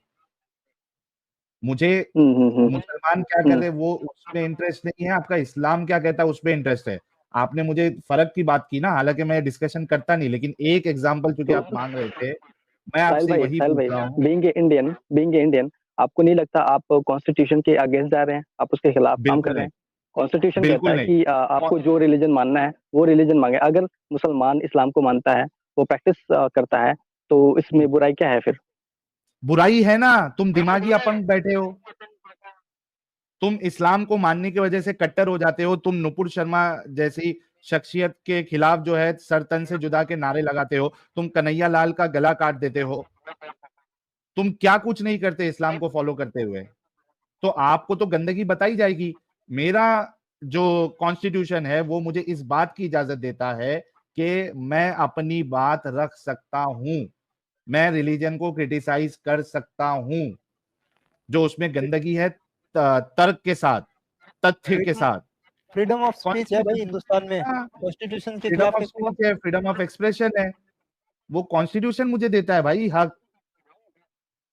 Speaker 1: मुझे
Speaker 2: हम्म, हम्म,
Speaker 1: मुसलमान क्या कर
Speaker 2: हम्म।
Speaker 1: रहे हैं वो उसमें इंटरेस्ट नहीं है, आपका इस्लाम क्या कहता है उस पर इंटरेस्ट है। आपने मुझे फर्क की बात की ना, हालांकि मैं डिस्कशन करता नहीं, लेकिन एक एग्जांपल चूंकि
Speaker 2: तो
Speaker 1: आप मांग रहे थे, मैं
Speaker 2: साहिल
Speaker 1: आपसे
Speaker 2: भाई,
Speaker 1: वही पूछ रहा हूँ।
Speaker 2: बीइंग ए इंडियन, आपको नहीं लगता आप कॉन्स्टिट्यूशन के अगेंस्ट जा रहे हैं, आप उसके खिलाफ काम कर
Speaker 1: बिल्कुल
Speaker 2: रहे
Speaker 1: नहीं,
Speaker 2: हैं? कॉन्स्टिट्यूशन कहता
Speaker 1: बिल्कुल
Speaker 2: है
Speaker 1: नहीं।
Speaker 2: कि आपको जो रिलीजन मानना है वो रिलीजन मांगे। अगर मुसलमान इस्लाम को मानता है, वो प्रैक्टिस करता है, तो इसमें बुराई क्या है फिर?
Speaker 1: बुराई है ना, तुम दिमागी अपंग बैठे हो। तुम इस्लाम को मानने की वजह से कट्टर हो जाते हो, तुम नुपुर शर्मा जैसी शख्सियत के खिलाफ जो है सर तन से जुदा के नारे लगाते हो, तुम कन्हैया लाल का गला काट देते हो, तुम क्या कुछ नहीं करते इस्लाम को फॉलो करते हुए। तो आपको तो गंदगी बताई जाएगी। मेरा जो कॉन्स्टिट्यूशन है वो मुझे इस बात की इजाजत देता है कि मैं अपनी बात रख सकता हूं, मैं रिलीजन को क्रिटिसाइज कर सकता हूं। जो उसमें गंदगी है, तर्क के साथ, तथ्य के
Speaker 3: फ्रीडम
Speaker 1: साथ।
Speaker 3: फ्रीडम ऑफ स्पीच है भाई
Speaker 1: कॉन्स्टिट्यूशन,
Speaker 3: हिंदुस्तान में,
Speaker 1: हाँ,
Speaker 3: कॉन्स्टिट्यूशन के
Speaker 1: फ्रीडम
Speaker 3: खिलाफ
Speaker 1: ऑफ
Speaker 3: किसको?
Speaker 1: स्पीच है, फ्रीडम ऑफ एक्सप्रेशन है, वो कॉन्स्टिट्यूशन मुझे देता है भाई हक।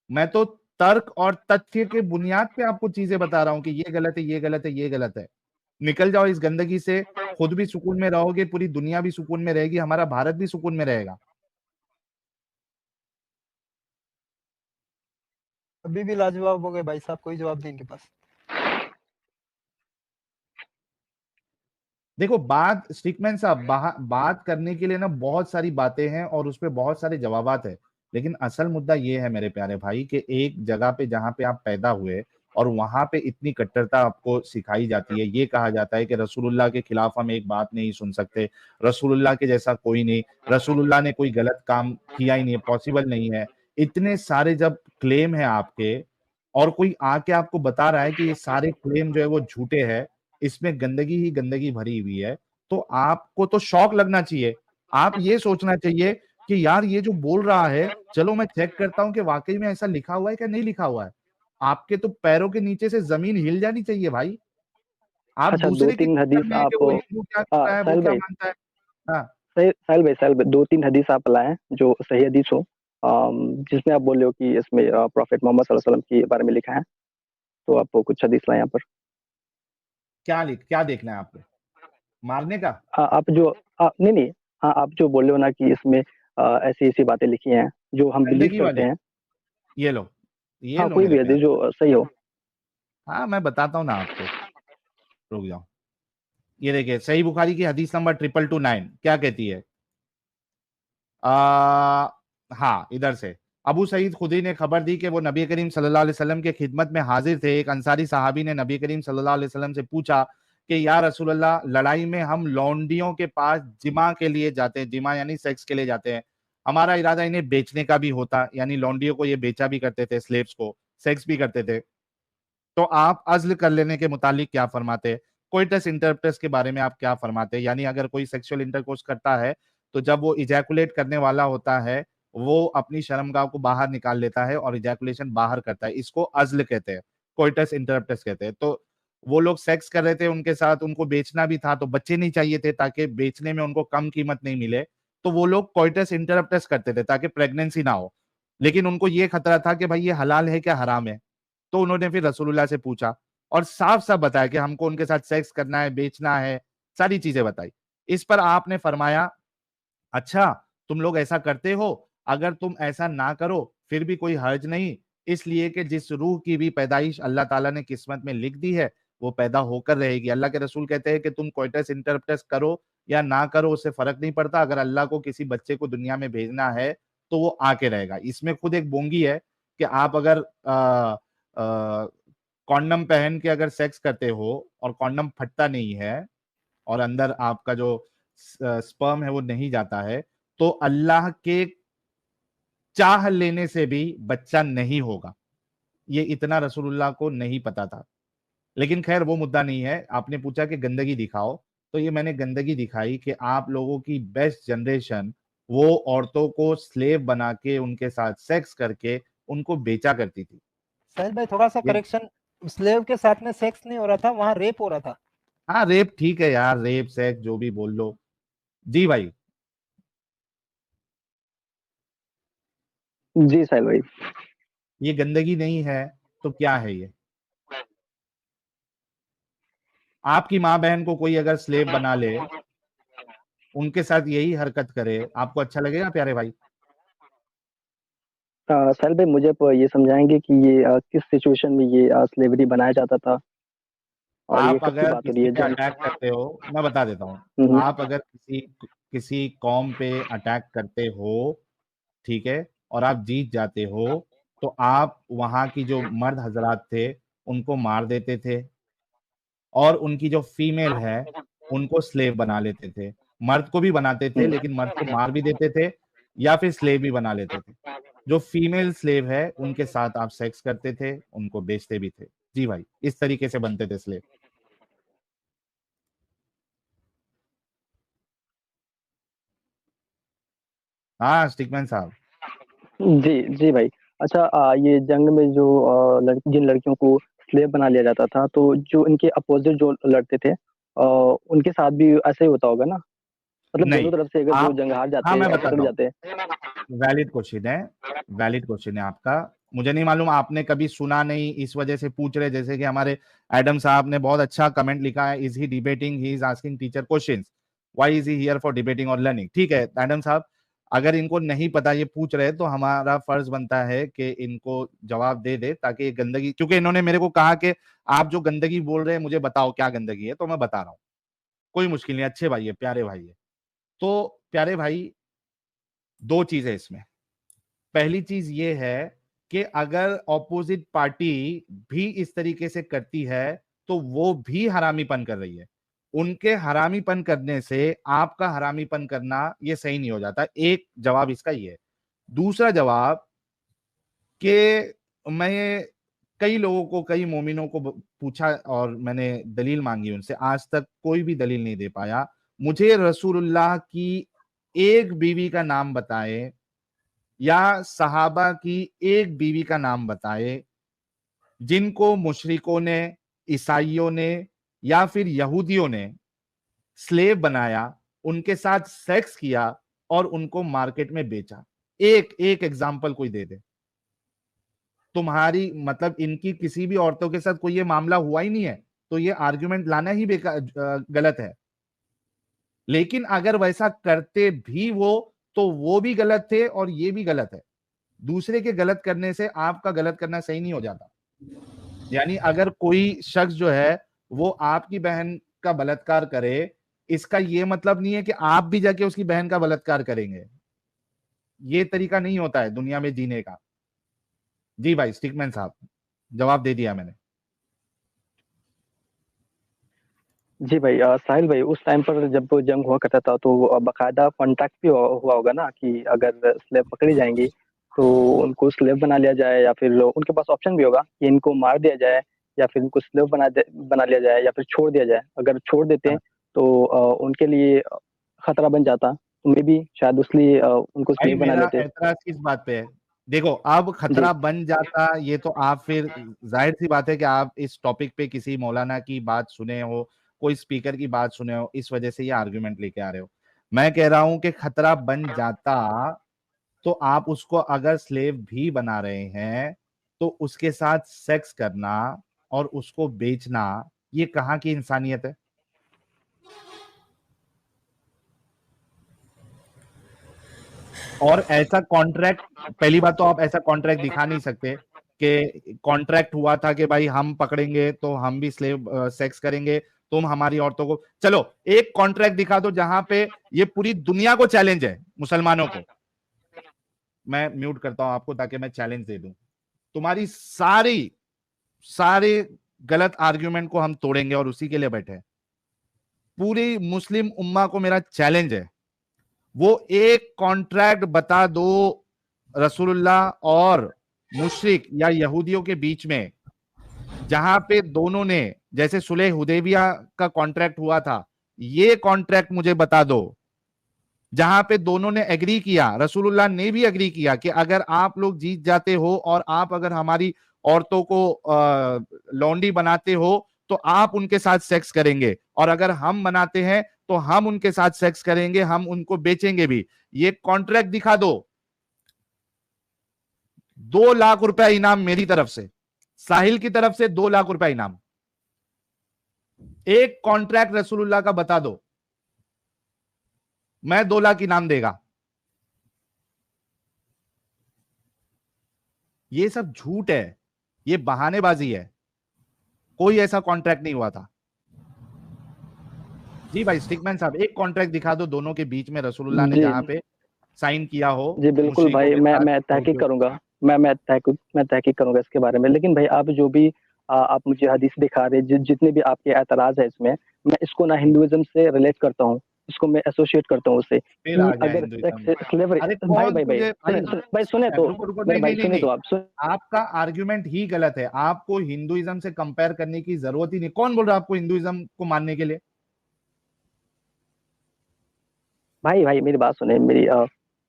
Speaker 1: मैं तो तर्क और तथ्य के बुनियाद पे आपको चीजें बता रहा हूं कि ये गलत है, ये गलत है, ये गलत है। निकल जाओ इस गंदगी से, खुद भी सुकून में रहोगे, पूरी दुनिया भी सुकून में रहेगी, हमारा भारत भी सुकून में रहेगा।
Speaker 3: अभी भी लाजवाब हो गए भाई साहब, कोई जवाब नहीं इनके पास।
Speaker 1: देखो, बात स्टिकमैन साहब, बात करने के लिए ना बहुत सारी बातें हैं और उस पर बहुत सारे जवाबात है, लेकिन असल मुद्दा ये है मेरे प्यारे भाई कि एक जगह पे जहाँ पे आप पैदा हुए और वहां पे इतनी कट्टरता आपको सिखाई जाती है, ये कहा जाता है कि रसूलुल्लाह के खिलाफ हम एक बात नहीं सुन सकते, रसूलुल्लाह के जैसा कोई नहीं, रसूलुल्लाह ने कोई गलत काम किया ही नहीं है, पॉसिबल नहीं है। इतने सारे जब क्लेम है आपके, और कोई आके आपको बता रहा है कि ये सारे क्लेम जो है वो झूठे हैं, इसमें गंदगी ही गंदगी भरी हुई है, तो आपको तो शौक लगना चाहिए। आप ये सोचना चाहिए कि यार ये जो बोल रहा है, चलो मैं चेक करता हूँ कि वाकई में ऐसा लिखा हुआ है क्या नहीं लिखा हुआ है। आपके तो पैरों के नीचे से जमीन हिल जानी चाहिए भाई। आप
Speaker 2: अच्छा, दो
Speaker 1: दूसरे के
Speaker 2: तीन
Speaker 1: चक्कर
Speaker 2: हदीस
Speaker 1: में है कि
Speaker 2: आप
Speaker 1: वो हिंदू क्या कर रहा है, वो
Speaker 2: साहिल
Speaker 1: क्या
Speaker 2: भाई,
Speaker 1: मानता है। हाँ,
Speaker 2: साहिल भाई, दो तीन हदीस आप लाए जो सही हदीस हो, जिसमें आप बोल रहे हो कि इसमें प्रॉफेट मोहम्मद सल्लल्लाहु अलैहि वसल्लम के बारे में लिखा है, तो आप कुछ हदीस लाए यहाँ पर।
Speaker 1: क्या देखना है आपको, मारने का।
Speaker 2: आप जो नहीं नहीं, हाँ आप जो बोल रहे हो ना कि इसमें ऐसी ऐसी बातें लिखी हैं जो हम बिलीव
Speaker 1: गंदगी
Speaker 2: करते
Speaker 1: वाली,
Speaker 2: हैं।
Speaker 1: ये लो, ये
Speaker 2: हाँ,
Speaker 1: लो
Speaker 2: कोई
Speaker 1: मेरे
Speaker 2: भी हदीस
Speaker 1: प्यारे।
Speaker 2: जो सही हो।
Speaker 1: हाँ मैं बताता हूँ ना आपको, रुक जाओ। ये देखिए सही बुखारी की हदीस नंबर 2229 क्या कहती है। आ, हाँ इधर से, अबू सईद खुदी ने खबर दी कि वो नबी करीम सल्लल्लाहु अलैहि वसल्लम के खिदमत में हाजिर थे। एक अंसारी सहाबी ने नबी करीम सल्लल्लाहु अलैहि वसल्लम से पूछा कि या रसूलल्लाह, लड़ाई में हम लौंडियों के पास जिमा के लिए जाते हैं, जिमा यानी सेक्स के लिए जाते हैं, हमारा इरादा इन्हें बेचने का भी होता, यानी लौंडियों को ये बेचा भी करते थे, स्लेव्स को सेक्स भी करते थे, तो आप अज़्ल कर लेने के मुतालिक क्या फरमाते हैं, कोइटस इंटरप्टस के बारे में आप क्या फरमाते हैं, यानी अगर कोई सेक्सुअल इंटरकोर्स करता है तो जब वो इजैकुलेट करने वाला होता है वो अपनी शर्मगाह को बाहर निकाल लेता है और इजैकुलेशन बाहर करता है, इसको अज़्ल कहते हैं, कोइटस इंटरप्टस कहते हैं। तो वो लोग सेक्स कर रहे थे उनके साथ, उनको बेचना भी था, तो बच्चे नहीं चाहिए थे ताकि बेचने में उनको कम कीमत नहीं मिले, तो वो लोग कोइटस इंटरप्टस करते थे ताकि प्रेगनेंसी ना हो। लेकिन उनको ये खतरा था कि भाई ये हलाल है क्या हराम है, तो उन्होंने फिर रसूलुल्लाह से पूछा और साफ साफ बताया कि हमको उनके साथ सेक्स करना है, बेचना है, सारी चीजें बताई। इस पर आपने फरमाया, अच्छा तुम लोग ऐसा करते हो, अगर तुम ऐसा ना करो फिर भी कोई हर्ज नहीं, इसलिए कि जिस रूह की भी पैदाइश अल्लाह ताला ने किस्मत में लिख दी है वो पैदा होकर रहेगी। अल्लाह के रसूल कहते हैं कि तुम कोइटस इंटरप्टस करो या ना करो उससे फर्क नहीं पड़ता, अगर अल्लाह को किसी बच्चे को दुनिया में भेजना है तो वो आके रहेगा। इसमें खुद एक बोंगी है कि आप अगर कॉन्डम पहन के अगर सेक्स करते हो और कॉन्डम फटता नहीं है और अंदर आपका जो स्पर्म है वो नहीं जाता है, तो अल्लाह के चाह लेने से भी बच्चा नहीं होगा। ये इतना रसूलुल्लाह को नहीं पता था। लेकिन खैर वो मुद्दा नहीं है। आपने पूछा कि गंदगी दिखाओ, तो ये मैंने गंदगी दिखाई कि आप लोगों की बेस्ट जनरेशन वो औरतों को स्लेव बना के उनके साथ सेक्स करके उनको बेचा करती थी।
Speaker 3: साहिल भाई थोड़ा सा
Speaker 1: ये
Speaker 3: करेक्शन, स्लेव के साथ में सेक्स नहीं हो रहा था, वहां रेप हो रहा था।
Speaker 1: हाँ रेप ठीक है यार, रेप सेक्स जो भी बोल लो। जी भाई,
Speaker 2: जी साहिल भाई।
Speaker 1: ये गंदगी नहीं है तो क्या है ये। आपकी माँ बहन को कोई अगर स्लेव बना ले, उनके साथ यही हरकत करे, आपको अच्छा लगेगा प्यारे भाई।
Speaker 2: साहिल भाई, मुझे आप ये समझाएंगे कि ये किस सिचुएशन में ये स्लेवरी बनाया जाता था, और ये
Speaker 1: आप
Speaker 2: कब की
Speaker 1: अगर
Speaker 2: बात हो रही
Speaker 1: किसी
Speaker 2: है,
Speaker 1: पे
Speaker 2: जंग?
Speaker 1: अटैक करते हो, मैं बता देता हूँ,
Speaker 2: हम्म।
Speaker 1: आप अगर किसी किसी कौम पे अटैक करते हो, ठीक है, और आप जीत जाते हो, तो आप वहां की जो मर्द हजरात थे उनको मार देते थे और उनकी जो फीमेल है उनको स्लेव बना लेते थे। मर्द को भी बनाते थे लेकिन मर्द को मार भी देते थे या फिर स्लेव भी बना लेते थे। जो फीमेल स्लेव है उनके साथ आप सेक्स करते थे, उनको बेचते भी थे। जी भाई, इस तरीके से बनते थे स्लेव। हाँ स्टिकमैन साहब।
Speaker 2: जी जी भाई। अच्छा, ये जंग में जो जिन लड़कियों को स्लेव बना लिया जाता था, तो जो इनके अपोजिट जो लड़ते थे, उनके साथ भी ऐसा ही होता होगा ना? मतलब
Speaker 1: नहीं,
Speaker 2: दोनों तरफ से अगर जो
Speaker 1: आप,
Speaker 2: जंग हार
Speaker 1: हाँ
Speaker 2: जाते हैं
Speaker 1: मैं
Speaker 2: और पकड़
Speaker 1: बताता हूँ,
Speaker 2: जाते हैं।
Speaker 1: वैलिड क्वेश्चन है, वैलिड क्वेश्चन है आपका। मुझे नहीं मालूम आपने कभी सुना नहीं इस वजह से पूछ रहे, जैसे कि हमारे एडम साहब ने बहुत अच्छा कमेंट लिखा है, is he debating, he is asking teacher questions, why is he here for debating और लर्निंग। ठीक है एडम साहब, अगर इनको नहीं पता ये पूछ रहे तो हमारा फर्ज बनता है कि इनको जवाब दे दे, ताकि ये गंदगी, क्योंकि इन्होंने मेरे को कहा कि आप जो गंदगी बोल रहे हैं मुझे बताओ क्या गंदगी है, तो मैं बता रहा हूँ। कोई मुश्किल नहीं, अच्छे भाई है, प्यारे भाई है। तो प्यारे भाई, दो चीज है इसमें। पहली चीज ये है कि अगर ऑपोजिट पार्टी भी इस तरीके से करती है तो वो भी हरामीपन कर रही है। उनके हरामीपन करने से आपका हरामीपन करना ये सही नहीं हो जाता। एक जवाब इसका ये है। दूसरा जवाब कि मैं कई लोगों को, कई मोमिनों को पूछा और मैंने दलील मांगी उनसे, आज तक कोई भी दलील नहीं दे पाया। मुझे रसूलुल्लाह की एक बीवी का नाम बताए या सहाबा की एक बीवी का नाम बताए जिनको मुशरिकों ने, ईसाइयों ने या फिर यहूदियों ने स्लेव बनाया, उनके साथ सेक्स किया और उनको मार्केट में बेचा। एक एक एग्जाम्पल कोई दे दे। तुम्हारी मतलब इनकी किसी भी औरतों के साथ कोई ये मामला हुआ ही नहीं है, तो ये आर्गुमेंट लाना ही गलत है। लेकिन अगर वैसा करते भी वो, तो वो भी गलत थे और ये भी गलत है। दूसरे के गलत करने से आपका गलत करना सही नहीं हो जाता। यानी अगर कोई शख्स जो है वो आपकी बहन का बलात्कार करे, इसका ये मतलब नहीं है कि आप भी जाके उसकी बहन का बलात्कार करेंगे। ये तरीका नहीं होता है दुनिया में जीने का। जी भाई स्टिकमैन साहब, जवाब दे दिया मैंने।
Speaker 2: जी भाई, साहिल भाई, उस टाइम पर जब वो जंग हुआ करता था तो बाकायदा कॉन्ट्रैक्ट भी हुआ होगा ना कि अगर स्लेव पकड़ी जाएंगी तो उनको स्लेव बना लिया जाए, या फिर उनके पास ऑप्शन भी होगा कि इनको मार दिया जाए या फिर इनको स्लेव बना लिया जाए या फिर छोड़ दिया जाए। अगर छोड़ देते
Speaker 1: हाँ।
Speaker 2: तो उनके लिए खतरा बन जाता, तो मे भी शायद उसलिए उनको
Speaker 1: भाई
Speaker 2: स्लेव बना
Speaker 1: मेरा
Speaker 2: लेते।
Speaker 1: एतराज किस बात पे है? देखो अब
Speaker 2: जी
Speaker 1: खतरा बन जाता, ये तो आप फिर जाहिर सी बात है कि आप इस टॉपिक पे किसी मौलाना की बात सुने हो, कोई स्पीकर की बात सुने हो, इस वजह से ये आर्गुमेंट लेके आ रहे हो। मैं कह रहा हूं कि खतरा बन जाता तो आप उसको अगर स्लेव भी बना रहे हैं तो उसके साथ सेक्स करना और उसको बेचना, ये कहाँ की इंसानियत है? और ऐसा कॉन्ट्रैक्ट, पहली बात तो आप ऐसा कॉन्ट्रैक्ट दिखा नहीं सकते कि कॉन्ट्रैक्ट हुआ था कि भाई हम पकड़ेंगे तो हम भी स्लेव सेक्स करेंगे, तुम हमारी औरतों को। चलो एक कॉन्ट्रैक्ट दिखा दो जहां पे ये पूरी दुनिया को चैलेंज है, मुसलमानों को। मैं म्यूट करता हूं आपको ताकि मैं चैलेंज दे दूं। तुम्हारी सारे गलत आर्ग्यूमेंट को हम तोड़ेंगे और उसी के लिए बैठे हैं। पूरी मुस्लिम उम्मा को मेरा चैलेंज है, वो एक कॉन्ट्रैक्ट बता दो रसूलुल्लाह और मुशरिक या यहूदियों के बीच में, जहां पे दोनों ने, जैसे सुलह हुदैबिया का कॉन्ट्रैक्ट हुआ था, ये कॉन्ट्रैक्ट मुझे बता दो जहां पे दोनों ने एग्री किया, रसूलुल्लाह ने भी एग्री किया कि अगर आप लोग जीत जाते हो और आप अगर हमारी औरतों को लौंडी बनाते हो तो आप उनके साथ सेक्स करेंगे, और अगर हम बनाते हैं तो हम उनके साथ सेक्स करेंगे, हम उनको बेचेंगे भी। ये कॉन्ट्रैक्ट दिखा दो। 2 लाख रुपया इनाम मेरी तरफ से, साहिल की तरफ से 2 लाख रुपया इनाम। एक कॉन्ट्रैक्ट रसूलुल्लाह का बता दो, मैं 2 लाख इनाम देगा। ये सब झूठ है, ये बहानेबाजी है, कोई ऐसा कॉन्ट्रैक्ट नहीं हुआ था। जी भाई स्टिकमैन साहब, एक कॉन्ट्रैक्ट दिखा दो दोनों के बीच में, रसूलुल्लाह ने
Speaker 2: जी
Speaker 1: जहां पे साइन किया हो
Speaker 2: जी बिल्कुल
Speaker 1: मुशरिकों
Speaker 2: भाई,
Speaker 1: के साथ
Speaker 2: मैं तहकीक
Speaker 1: यहूदियों।
Speaker 2: करूंगा। मैं तहकीक करूंगा इसके बारे में। लेकिन भाई आप जो भी आप मुझे हदीस दिखा रहे, जितने भी आपके एतराज है इसमें, मैं इसको ना हिंदुइज्म से रिलेट करता हूँ, इसको मैं एसोसिएट करता हूँ उससे
Speaker 1: फिर
Speaker 2: कि
Speaker 1: आ गया
Speaker 2: अगर
Speaker 1: हिंदुइज्म।
Speaker 2: स्लेवरी।
Speaker 1: अरे
Speaker 2: भाई
Speaker 1: कौन
Speaker 2: भाई भाई
Speaker 1: तुझे भाई,
Speaker 2: भाई सुने तो,
Speaker 1: रुको रुको,
Speaker 2: मेरे
Speaker 1: नहीं
Speaker 2: भाई
Speaker 1: नहीं नहीं
Speaker 2: सुने
Speaker 1: नहीं,
Speaker 2: तो आप सुन।
Speaker 1: आपका आर्ग्यूमेंट ही गलत है। आपको हिंदुइज्म से कंपेयर करने की जरूरत ही नहीं। कौन बोल रहा है आपको हिंदुइज्म को मानने के लिए?
Speaker 2: भाई भाई मेरी बात सुने, मेरी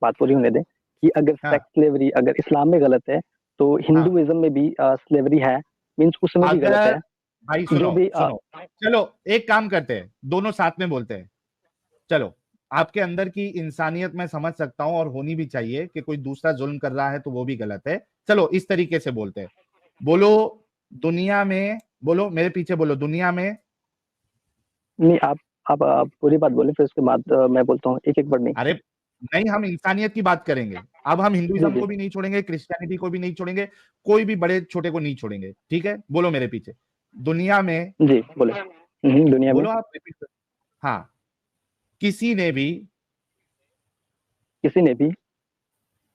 Speaker 2: बात पूरी होने दें कि अगर
Speaker 1: हाँ
Speaker 2: सेक्स स्लेवरी अगर इस्लाम में गलत है तो
Speaker 1: हाँ।
Speaker 2: हिंदुइज्म में भी स्लेवरी है, मीन्स उसमें भी गलत
Speaker 1: अगर
Speaker 2: है।
Speaker 1: भाई
Speaker 2: जो
Speaker 1: सुनो
Speaker 2: भी
Speaker 1: सुनो, चलो एक काम करते हैं, दोनों साथ में बोलते हैं। चलो, आपके अंदर की इंसानियत मैं समझ सकता हूं और होनी भी चाहिए कि कोई दूसरा जुल्म कर रहा है तो वो भी गलत है। चलो इस तरीके से बोलते हैं, बोलो दुनिया में, बोलो मेरे पीछे, बोलो दुनिया में।
Speaker 2: नहीं, आप पूरी बात बोले, फिर उसके बाद मैं बोलता हूँ, एक एक वर्ड नहीं।
Speaker 1: अरे नहीं, हम इंसानियत की बात करेंगे। अब हम
Speaker 2: जी
Speaker 1: हिंदुइज्म
Speaker 2: जी
Speaker 1: को भी नहीं छोड़ेंगे, क्रिश्चियनिटी को भी नहीं छोड़ेंगे, कोई भी बड़े छोटे को नहीं छोड़ेंगे, ठीक है? बोलो मेरे पीछे, दुनिया में।
Speaker 2: जी बोले। दुनिया में
Speaker 1: बोलो आप रिपीट कर। हाँ, किसी ने भी,
Speaker 2: किसी ने भी,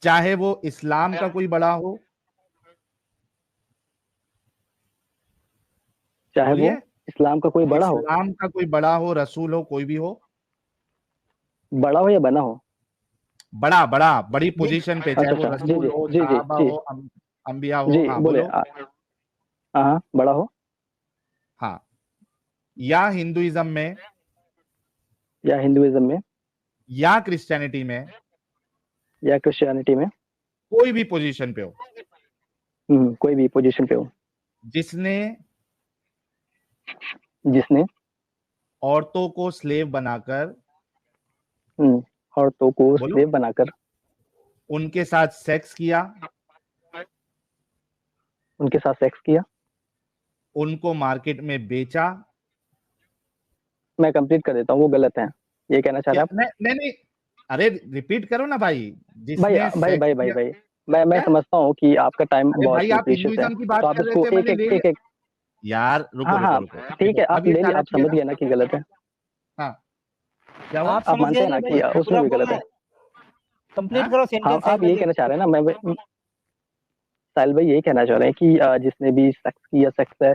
Speaker 1: चाहे वो इस्लाम का कोई बड़ा हो,
Speaker 2: चाहे वो
Speaker 1: बोलिए,
Speaker 2: इस्लाम का कोई बड़ा हो,
Speaker 1: इस्लाम का कोई बड़ा हो, रसूल हो, कोई भी हो,
Speaker 2: बड़ा हो या बना हो।
Speaker 1: बड़ा बड़ा बड़ी पोजीशन पे, चाहे
Speaker 2: अच्छा
Speaker 1: वो
Speaker 2: अच्छा, जी
Speaker 1: रसूल
Speaker 2: जी
Speaker 1: हो,
Speaker 2: जी जी
Speaker 1: सहाबा
Speaker 2: जी
Speaker 1: हो, अंबिया हो।
Speaker 2: जी
Speaker 1: हाँ
Speaker 2: बोले।
Speaker 1: बोलो।
Speaker 2: हाँ, बड़ा हो
Speaker 1: हाँ, या हिंदुइज्म में,
Speaker 2: या हिंदुइज्म में,
Speaker 1: या क्रिश्चियनिटी में
Speaker 2: या क्रिश्चियनिटी में
Speaker 1: कोई भी पोजीशन पे हो,
Speaker 2: कोई भी पोजीशन पे हो,
Speaker 1: जिसने
Speaker 2: औरतों
Speaker 1: को स्लेव बनाकर
Speaker 2: औरतों को स्लेव बनाकर
Speaker 1: उनके साथ सेक्स किया, उनको मार्केट में बेचा।
Speaker 2: मैं कंप्लीट कर देता हूँ, वो गलत है, ये कहना चाह रहे हैं आप?
Speaker 1: नहीं, अरे रिपीट करो ना भाई।
Speaker 2: भाई, मैं समझता हूँ कि आपका टाइम बहुत
Speaker 1: भाई आप
Speaker 2: प्रीशियस है,
Speaker 1: हिंदुइज्म की बात
Speaker 2: तो आप
Speaker 1: कर रहे
Speaker 2: इसको
Speaker 1: थे, मैंने ले लिया।
Speaker 2: एक
Speaker 1: यार रुको
Speaker 2: हाँ, ठीक है, आप ले लिए, आप समझ गए ना कि गलत है।
Speaker 1: हाँ, क्या हुआ?
Speaker 2: आप मानते हैं ना कि उसमें भी गलत है?
Speaker 3: कंप्लीट करो सेंटेंस।
Speaker 2: आप ये कहना चाह रहे हैं ना, साहिल भाई यही कहना चाह रहे हैं कि जिसने भी सेक्स किया, सेक्स है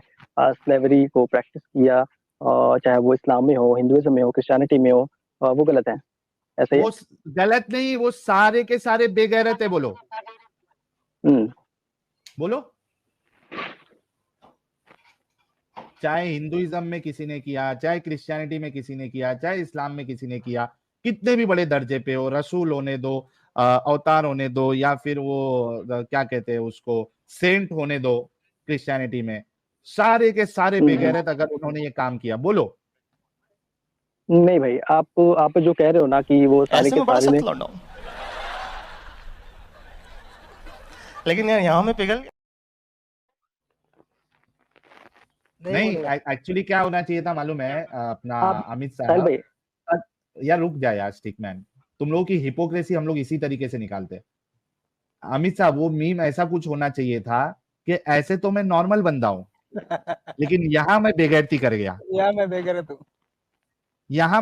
Speaker 2: स्लेवरी को प्रैक्टिस किया, चाहे वो इस्लाम में हो, हिंदुइज्म में हो, क्रिश्चियनिटी में हो, वो गलत है, ऐसे ही?
Speaker 1: वो गलत नहीं, वो सारे के सारे बेगैरत है। बोलो बोलो। चाहे हिंदुइज्म में किसी ने किया, चाहे क्रिश्चियनिटी में किसी ने किया, चाहे इस्लाम में किसी ने किया, कितने भी बड़े दर्जे पे हो, रसूल होने दो, अवतार होने दो, या फिर वो क्या कहते हैं उसको, सेंट होने दो, क्रिश्चियनिटी में सारे के सारे बेगैरत अगर उन्होंने ये काम किया। बोलो।
Speaker 2: नहीं भाई, आप जो कह रहे हो ना कि वो सारे के सारे ने,
Speaker 4: लेकिन यार यहाँ में पिघल
Speaker 1: नहीं, एक्चुअली क्या होना चाहिए था मालूम है अपना अमित साहब? यार रुक जाए यार स्टिकमैन, तुम लोगों की हिपोक्रेसी हम लोग इसी तरीके से निकालते हैं। अमित साहब, वो मीम ऐसा कुछ होना चाहिए था कि ऐसे तो मैं नॉर्मल बंदा हूं, लेकिन यहाँ मैं बेगैरती कर गया, यहाँ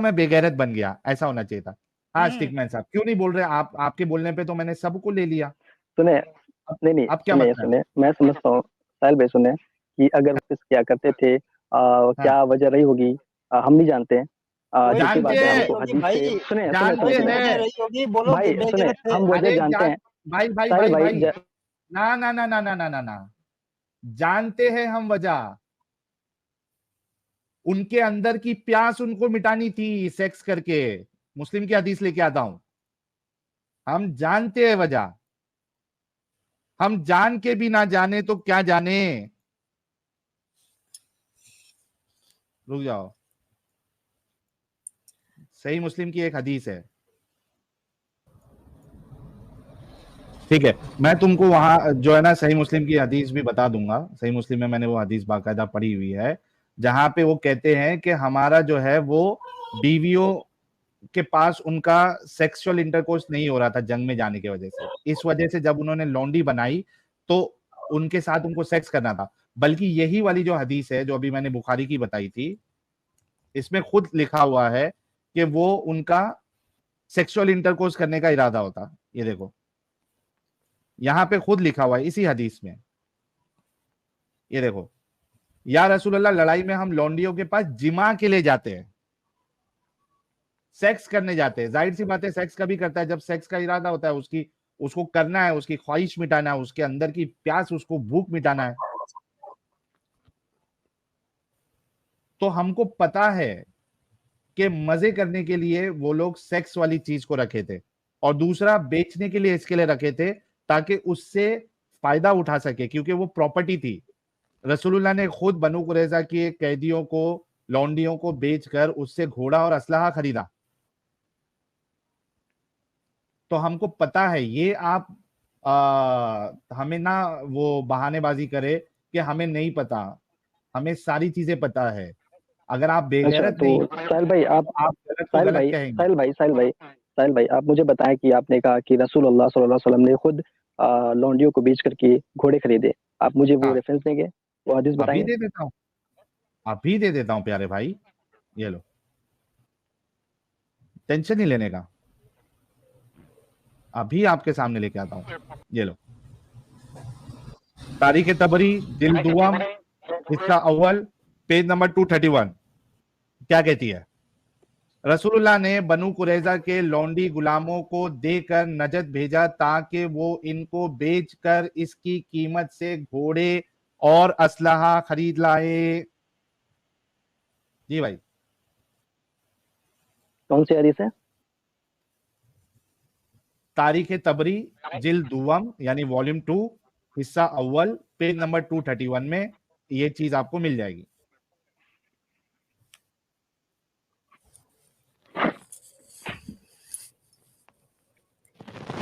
Speaker 1: मैं बेगैरत बन गया, ऐसा होना चाहिए था। हाँ स्टिकमैन साहब, क्यों नहीं बोल रहे आप? आपके बोलने पे तो मैंने सबको ले लिया।
Speaker 2: सुने, नहीं,
Speaker 1: अब क्या मतलब?
Speaker 2: सुने, मैं समझता हूँ साहिल भाई, सुने कि अगर वो क्या करते थे, क्या वजह रही होगी, हम नहीं जानते हैं।
Speaker 1: जानते हैं
Speaker 2: सुने,
Speaker 1: जानते हैं
Speaker 2: भाई, सुने, हम वजह जानते हैं
Speaker 1: भाई भाई भाई भाई, ना ना ना ना ना ना ना ना, जानते हैं हम वजह। उनके अंदर की प्यास उनको मिटानी थी सेक्स करके। मुस्लिम की हदीस लेके आता हूं, हम जानते हैं वजह। हम जान के भी ना जाने तो क्या जाने। रुक जाओ, सही मुस्लिम की एक हदीस है, ठीक है, मैं तुमको वहां जो है ना सही मुस्लिम की हदीस भी बता दूंगा। सही मुस्लिम में मैंने वो हदीस बाकायदा पढ़ी हुई है, जहां पे वो कहते हैं कि हमारा जो है वो बीवियों के पास उनका सेक्सुअल इंटरकोर्स नहीं हो रहा था जंग में जाने की वजह से। इस वजह से जब उन्होंने लौंडी बनाई तो उनके साथ उनको सेक्स करना था। बल्कि यही वाली जो हदीस है जो अभी मैंने बुखारी की बताई थी, इसमें खुद लिखा हुआ है कि वो उनका सेक्सुअल इंटरकोर्स करने का इरादा होता। ये देखो, यहां पे खुद लिखा हुआ है इसी हदीस में। ये देखो, या रसूलुल्लाह, लड़ाई में हम लौंडियों के पास जिमा के लिए जाते हैं, सेक्स करने जाते हैं। जाहिर सी बात है, सेक्स कभी करता है जब सेक्स का इरादा होता है, उसको करना है, उसकी ख्वाहिश मिटाना है, उसके अंदर की प्यास, उसको भूख मिटाना है। तो हमको पता है कि मजे करने के लिए वो लोग सेक्स वाली चीज को रखे थे, और दूसरा बेचने के लिए इसके लिए रखे थे ताकि उससे फायदा उठा सके, क्योंकि वो प्रॉपर्टी थी। रसूलुल्लाह ने खुद बनु कुरैजा के कैदियों को, लौंडियों को बेचकर उससे घोड़ा और असलहा खरीदा। तो हमको पता है ये। आप हमें ना वो बहानेबाजी करे कि हमें नहीं पता, हमें सारी चीजें पता है। अगर आप बेगैरत
Speaker 2: तो
Speaker 1: नहीं,
Speaker 2: साहिल भाई,
Speaker 1: आप गलत को गलत कहेंगे।
Speaker 2: साहिल भाई, आप मुझे बताएं कि आपने कहा कि रसूलुल्लाह सल्लल्लाहु अलैहि वसल्लम ने खुद लौंडियों को बेच करके घोड़े खरीदे। आप मुझे वो रेफरेंस देंगे, वो हदीस बताएंगे?
Speaker 1: अभी दे देता हूँ, अभी दे देता हूँ प्यारे भाई, ये लो, टेंशन नहीं लेने का, अभी आपके सामने लेके आता हूँ। ये लो, तारीख तबरी दिल दुआम हिस्सा अव्वल पेज नंबर 231 क्या कहती है? रसूलुल्लाह ने बनु कुरैजा के लौंडी गुलामों को देकर नजद भेजा ताकि वो इनको बेचकर इसकी कीमत से घोड़े और असलहा खरीद लाए। जी भाई,
Speaker 2: कौन सी हदीस है?
Speaker 1: तारीख तबरी जिल्द दुवम यानी वॉल्यूम 2 हिस्सा अव्वल पेज नंबर 231 में ये चीज आपको मिल जाएगी।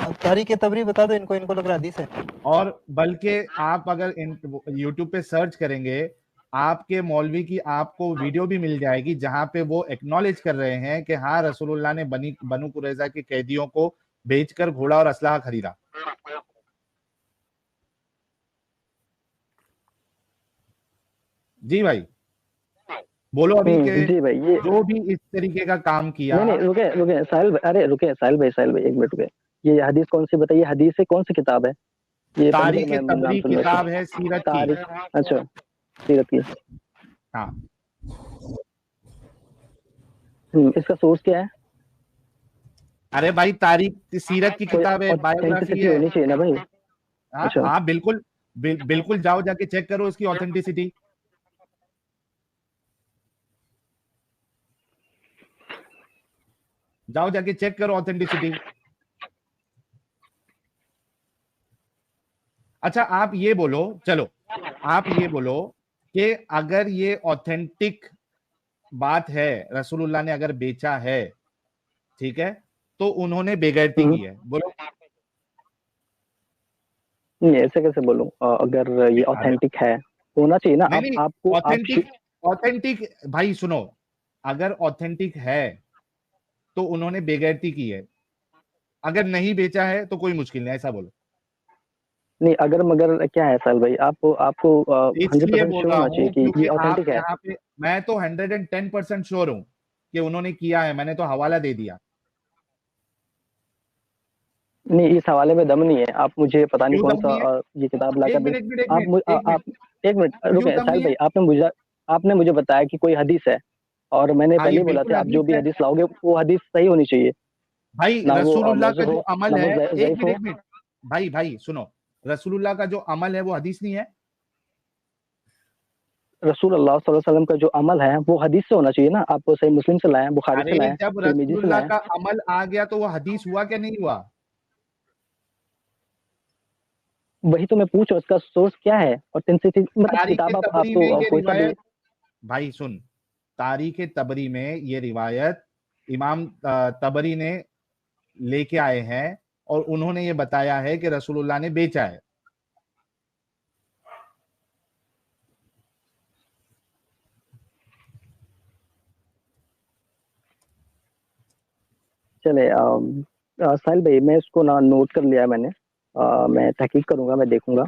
Speaker 3: अब तारीख तबरी बता दो इनको, इनको लग रहा हदीस है।
Speaker 1: और बल्कि आप अगर यूट्यूब पे सर्च करेंगे आपके मौलवी की आपको वीडियो भी मिल जाएगी जहां पे वो एक्नॉलेज कर रहे हैं कि हाँ रसूलुल्लाह ने बनु कुरैजा के कैदियों को बेचकर घोड़ा और असलाह खरीदा। जी भाई बोलो अभी के
Speaker 2: जी भाई, ये
Speaker 1: जो भी इस तरीके का काम किया।
Speaker 2: नहीं रुके रुके साहिल भाई, अरे रुके साहिल भाई एक मिनट रुके। ये हदीस कौन सी बताइए, हदीस से कौन सी किताब है ये?
Speaker 1: तारीख
Speaker 2: मैं नाम
Speaker 1: तबरी
Speaker 2: सुन रहा
Speaker 1: किताब
Speaker 2: था।
Speaker 1: है सीरत की।
Speaker 2: तारीख, अच्छा सीरत की।
Speaker 1: हाँ
Speaker 2: इसका सोर्स क्या है?
Speaker 1: अरे भाई तारीख सीरत की
Speaker 2: कोई
Speaker 1: किताब है, बायोग्राफी
Speaker 2: ऑथेंटिसिटी
Speaker 1: है।
Speaker 2: होनी चाहिए ना भाई।
Speaker 1: हाँ
Speaker 2: अच्छा
Speaker 1: हाँ बिल्कुल बिल्कुल जाओ जाके चेक करो उसकी ऑथेंटिसिटी। जाओ जाके चेक करो ऑथेंटिसिटी। अच्छा आप ये बोलो, चलो आप ये बोलो कि अगर ये ऑथेंटिक बात है, रसूलुल्लाह ने अगर बेचा है, ठीक है, तो उन्होंने बेगैरती की है, बोलो।
Speaker 2: नहीं ऐसे कैसे बोलूं? अगर ये ऑथेंटिक है तो होना चाहिए ना।
Speaker 1: नहीं
Speaker 2: आपको
Speaker 1: ऑथेंटिक ऑथेंटिक भाई सुनो, अगर ऑथेंटिक है तो उन्होंने बेगैरती की है, अगर नहीं बेचा है तो कोई मुश्किल नहीं, ऐसा बोलो।
Speaker 2: नहीं, अगर मगर क्या है साहिल भाई, आपको 100%
Speaker 1: इसलिए बोल
Speaker 2: श्योर
Speaker 1: रहा
Speaker 2: होना
Speaker 1: हूँ
Speaker 2: चाहिए कि
Speaker 1: क्योंकि
Speaker 2: ये
Speaker 1: आप
Speaker 2: ऑथेंटिक है।
Speaker 1: यहाँ पे, मैं तो 110% श्योर हूँ कि उन्होंने किया है, मैंने तो हवाला दे दिया।
Speaker 2: नहीं, इस हवाले में दम नहीं है। आप मुझे पता नहीं
Speaker 1: क्यों
Speaker 2: कौन
Speaker 1: दम
Speaker 2: सा
Speaker 1: नहीं है?
Speaker 2: ये किताब लाकर
Speaker 1: एक
Speaker 2: दे।
Speaker 1: मिनट एक मिनट एक
Speaker 2: आप
Speaker 1: मिनट एक
Speaker 2: आप
Speaker 1: मिनट,
Speaker 2: एक मिनट
Speaker 1: क्यों
Speaker 2: रुके
Speaker 1: दम
Speaker 2: साहिल
Speaker 1: नहीं है?
Speaker 2: भाई, आपने मुझे बताया कि कोई हदीस है, और मैंने
Speaker 1: हाँ
Speaker 2: पहले
Speaker 1: ये
Speaker 2: ही बोला
Speaker 1: बिल्कुल
Speaker 2: था आप जो
Speaker 1: हदीस
Speaker 2: भी
Speaker 1: है
Speaker 2: हदीस लाओगे वो हदीस सही होनी चाहिए,
Speaker 1: भाई।
Speaker 2: ना वो
Speaker 1: रसूलुल्लाह का
Speaker 2: मौजू
Speaker 1: जो
Speaker 2: हो
Speaker 1: अमल
Speaker 2: ना
Speaker 1: है,
Speaker 2: वो
Speaker 1: एक
Speaker 2: ज़ईफ
Speaker 1: मिनट
Speaker 2: हो।
Speaker 1: एक मिनट भाई भाई सुनो, रसूलुल्लाह का जो अमल है वो हदीस नहीं है।
Speaker 2: रसूल अल्लाह सल्लल्लाहु अलैहि वसल्लम का जो अमल है वो हदीस से होना चाहिए ना। आप सही मुस्लिम से लाए, बुखारी से
Speaker 1: अरे
Speaker 2: लाए,
Speaker 1: जब
Speaker 2: तिरमिजी से
Speaker 1: रसूलुल्लाह
Speaker 2: लाए।
Speaker 1: का अमल आ गया तो वो हदीस हुआ क्या नहीं हुआ?
Speaker 2: वही तो मैं पूछ रहा हूँ, उसका सोर्स क्या है? ऑथेंटिसिटी मतलब
Speaker 1: तारीख
Speaker 2: किताब आप
Speaker 1: तबरी में
Speaker 2: तो
Speaker 1: ये
Speaker 2: कोई सा भी।
Speaker 1: रिवायत, भाई सुन, तारीख तबरी में ये रिवायत इमाम तबरी ने लेके आए हैं और उन्होंने ये बताया है कि रसूलुल्लाह ने बेचा है।
Speaker 2: चले साहिल भाई, मैं इसको ना नोट कर लिया है मैंने। मैं तहकीक करूंगा, मैं देखूंगा।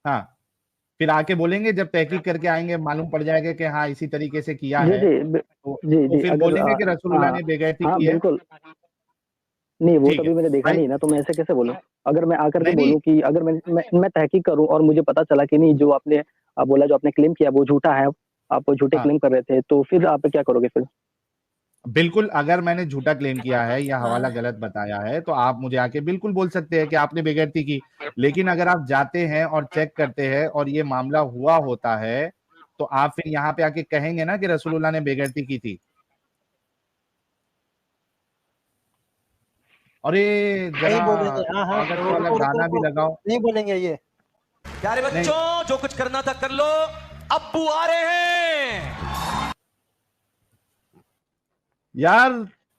Speaker 1: हाँ फिर आके बोलेंगे, जब तहकीक करके आएंगे मालूम पड़ जाएगा कि हाँ इसी तरीके से किया
Speaker 2: जी
Speaker 1: है,
Speaker 2: जी जी
Speaker 1: तो
Speaker 2: जी,
Speaker 1: फिर
Speaker 2: अगर
Speaker 1: बोलेंगे कि रसूलुल्लाह
Speaker 2: हाँ
Speaker 1: ने बेगैरती
Speaker 2: हाँ
Speaker 1: की है।
Speaker 2: बिल्कुल। नहीं वो तो
Speaker 1: ठीक है
Speaker 2: अभी मैंने देखा
Speaker 1: भाई।
Speaker 2: नहीं ना, तो मैं ऐसे कैसे बोलूं? अगर मैं आकर के
Speaker 1: नहीं नहीं
Speaker 2: बोलूं कि अगर मैं तहकीक करूं और मुझे पता चला कि नहीं, जो आपने बोला, जो आपने क्लेम किया वो झूठा है, आप झूठे
Speaker 1: हाँ
Speaker 2: क्लेम कर रहे थे, तो फिर आप क्या करोगे फिर?
Speaker 1: बिल्कुल, अगर मैंने झूठा क्लेम किया है या हवाला गलत बताया है तो आप मुझे आके बिल्कुल बोल सकते हैं कि आपने बेगैरती की। लेकिन अगर आप जाते हैं और चेक करते हैं और ये मामला हुआ होता है तो आप फिर यहाँ पे आके कहेंगे ना कि रसूलुल्लाह ने बेगैरती की थी। अरे जरा
Speaker 3: नहीं बोलेंगे, हाँ हाँ,
Speaker 1: स्वागत
Speaker 3: रुको
Speaker 1: वाला
Speaker 3: रुको रुको
Speaker 1: गाना भी
Speaker 3: रुको,
Speaker 1: लगाओ।
Speaker 3: नहीं बोलेंगे ये।
Speaker 5: प्यारे
Speaker 1: नहीं
Speaker 5: बच्चों, जो कुछ करना था कर लो, अब्बू आ रहे हैं।
Speaker 1: यार,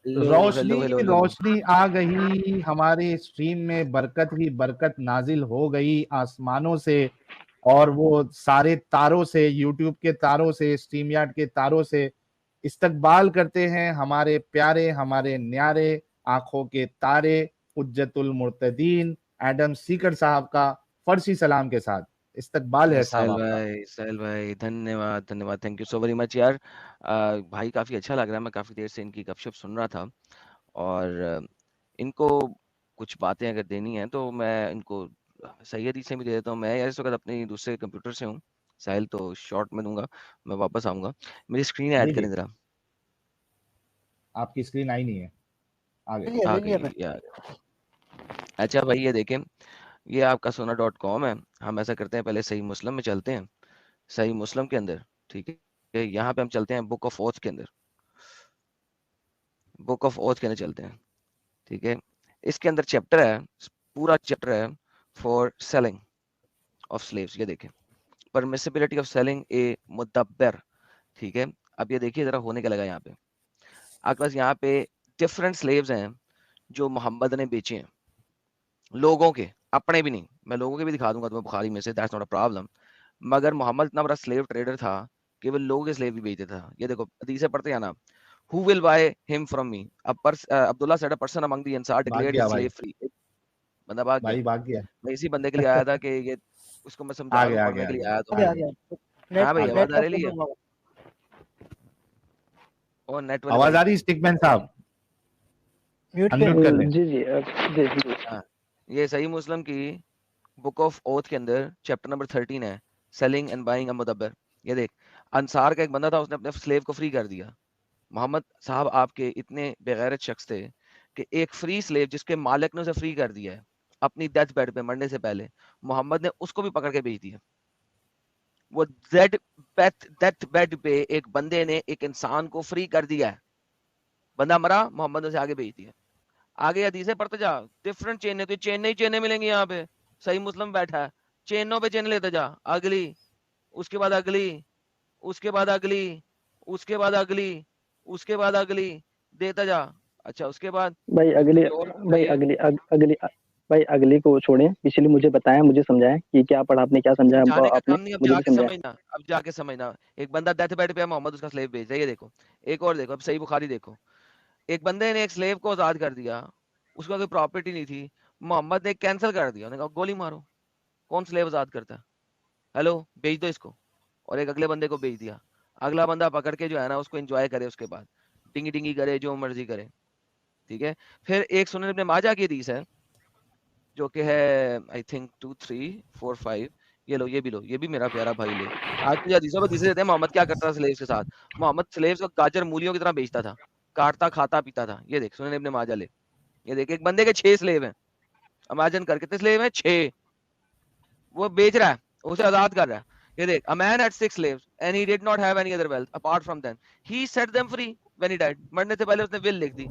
Speaker 5: हेलो
Speaker 1: रोशनी
Speaker 5: हेलो हेलो हेलो।
Speaker 1: रोशनी आ गई हमारे स्ट्रीम में, बरकत ही बरकत नाजिल हो गई आसमानों से, और वो सारे तारों से, यूट्यूब के तारों से, स्ट्रीम यार्ड के तारों से इस्तकबाल करते हैं हमारे प्यारे, हमारे न्यारे आंखों के तारे हुज्जतुल मुर्तदीन एडम सीकर साहब का फर्सी सलाम के साथ इस्तकबाल है साहब आपका।
Speaker 5: साहिल भाई धन्यवाद धन्यवाद, thank you so very much यार। भाई काफ़ी अच्छा लग रहा है, मैं काफ़ी देर से इनकी गपशप सुन रहा था, और इनको कुछ बातें अगर देनी है तो मैं इनको सैयदी से भी दे देता हूँ। मैं यार इस वक्त अपने दूसरे कंप्यूटर से हूँ, साहिल तो शॉर्ट में दूंगा, मैं वापस आऊँगा। मेरी स्क्रीन ऐड
Speaker 1: जी जी,
Speaker 5: करें ज़रा।
Speaker 1: आपकी स्क्रीन आई नहीं है, आ गई।
Speaker 5: आ
Speaker 3: ले लिया मैं।
Speaker 5: गई यार। अच्छा भाई ये देखें, ये आपका सोना.com है। हम ऐसा करते हैं, पहले सही मुस्लिम में चलते हैं। सही मुस्लिम के अंदर, ठीक है, यहाँ पे हम चलते हैं बुक ऑफ ओथ के अंदर। बुक ऑफ ओथ के अंदर चलते हैं, ठीक है। इसके अंदर चैप्टर है, पूरा चैप्टर है फॉर सेलिंग ऑफ स्लेव्स। ये देखें, परमिसिबिलिटी ऑफ सेलिंग ए मुदब्बर, ठीक है। अब ये देखिए जरा होने क्या लगा यहाँ पे, आपके पास यहाँ पे डिफरेंट स्लेव्स हैं जो मोहम्मद ने बेचे हैं, लोगों के, अपने भी नहीं, मैं लोगों के भी दिखा दूंगा तुम्हें बुखारी में से, दैट्स नॉट अ प्रॉब्लम। मगर मोहम्मद इतना बड़ा स्लेव ट्रेडर था कि वो लोगों के स्लेव भी बेचता था। ये देखो हदीसें पढ़ते हैं ना, who will buy him from me, Abdullah said a person among the Ansar
Speaker 1: भाग
Speaker 5: declared
Speaker 1: गया
Speaker 5: his
Speaker 1: भाई,
Speaker 5: slave free। बंदा भाग गया।
Speaker 1: भाई भाग गया।
Speaker 5: मैं इसी बंदे के लिए आया था कि ये उसको मैं
Speaker 1: आ
Speaker 5: समझा दूं,
Speaker 1: गया आ
Speaker 5: पढ़ने
Speaker 1: गया
Speaker 5: के
Speaker 1: आ
Speaker 5: लिए
Speaker 1: गया
Speaker 5: आया तो
Speaker 3: आ गया
Speaker 5: हूँ।
Speaker 3: आ गया
Speaker 5: हाँ भाई,
Speaker 3: नेट
Speaker 5: आवाज आ
Speaker 3: नेट
Speaker 5: रही है और नेट वाले
Speaker 1: आवाज
Speaker 5: भाई
Speaker 1: आ रही स्टिकमैन साहब?
Speaker 3: म्यूट पे
Speaker 1: अनम्यूट कर लें।
Speaker 2: जी जी जी जी।
Speaker 5: हाँ, ये सही मुस्लिम की बुक ऑफ ओथ के अंदर चैप्टर नंबर 13 है, सेलिंग एंड बाइंग अ मुदब्बर। ये देख, अंसार का एक बंदा था, उसने अपने स्लेव को फ्री कर दिया। मोहम्मद साहब आपके इतने बेगैरत शख्स थे कि एक फ्री स्लेव जिसके मालिक ने उसे फ्री कर दिया है अपनी डेथ बेड पे मरने से पहले, मोहम्मद ने उसको भी पकड़ के बेच दिया। वो डेथ बेड पे एक बंदे ने एक इंसान को फ्री कर दिया है, बंदा मरा, मोहम्मद ने उसे आगे बेच दिया। आगे हदीसें पढ़ते जा, डिफरेंट चेनें, तो चेनें ही चेनें मिलेंगी यहाँ पे, सही मुस्लिम बैठा है, चेनों पे चेन लेते जा, अगली, उसके बाद अगली, उसके बाद अगली, उसके बाद अगली, उसके बाद अगली, देता जा। अच्छा, उसके बाद
Speaker 2: भाई अगली
Speaker 5: कोई और
Speaker 2: भाई
Speaker 5: बताइए।
Speaker 2: अगली भाई अगली को छोड़ें, पिछली मुझे बताएं, मुझे समझाएं कि क्या पढ़ा आपने, क्या समझा
Speaker 5: समझाने का
Speaker 2: आपने,
Speaker 5: काम नहीं, अब
Speaker 2: मुझे भी
Speaker 5: जाके
Speaker 2: समझाएं।
Speaker 5: समझना, अब जाके समझना। एक बंदा डेथ बेड पे है, मोहम्मद उसका स्लेव भेज रहा है। ये देखो, एक और देखो, अब सही बुखारी देखो, एक बंदे ने एक स्लेव को आजाद कर दिया, उसका कोई प्रॉपर्टी नहीं थी, मोहम्मद ने कैंसिल कर दिया, उन्होंने कहा गोली मारो। कौन स्लेव आजाद करता है? हेलो, भेज दो इसको। और एक अगले बंदे को भेज दिया, अगला बंदा पकड़ के जो है ना उसको एंजॉय करे, उसके बाद टिंगी टिंगी करे, जो मर्जी करे, ठीक है। फिर एक सुनन इब्ने माजा की हदीस है जो कि है आई थिंक 2 3 4 5, ये लो, ये भी लो, ये भी मेरा प्यारा भाई ले। आज तुझे हदीसों में हदीसें देते हैं मोहम्मद क्या करता था स्लेव्स के साथ। मोहम्मद स्लेव्स को गाजर मूलियों की तरह बेचता था, काटता खाता पीता था। ये देख सुनन इब्ने माजा ले, ये देख, एक बंदे के 6 स्लेव हैं, इमेजिन कर, कितने स्लेव हैं? 6। वो बेच रहा है, उसे आजाद कर रहा है। ये देख, a man had 6 slaves and he did not have any other wealth apart from them, he set them free when he died। मरने से पहले उसने विल लिख दी।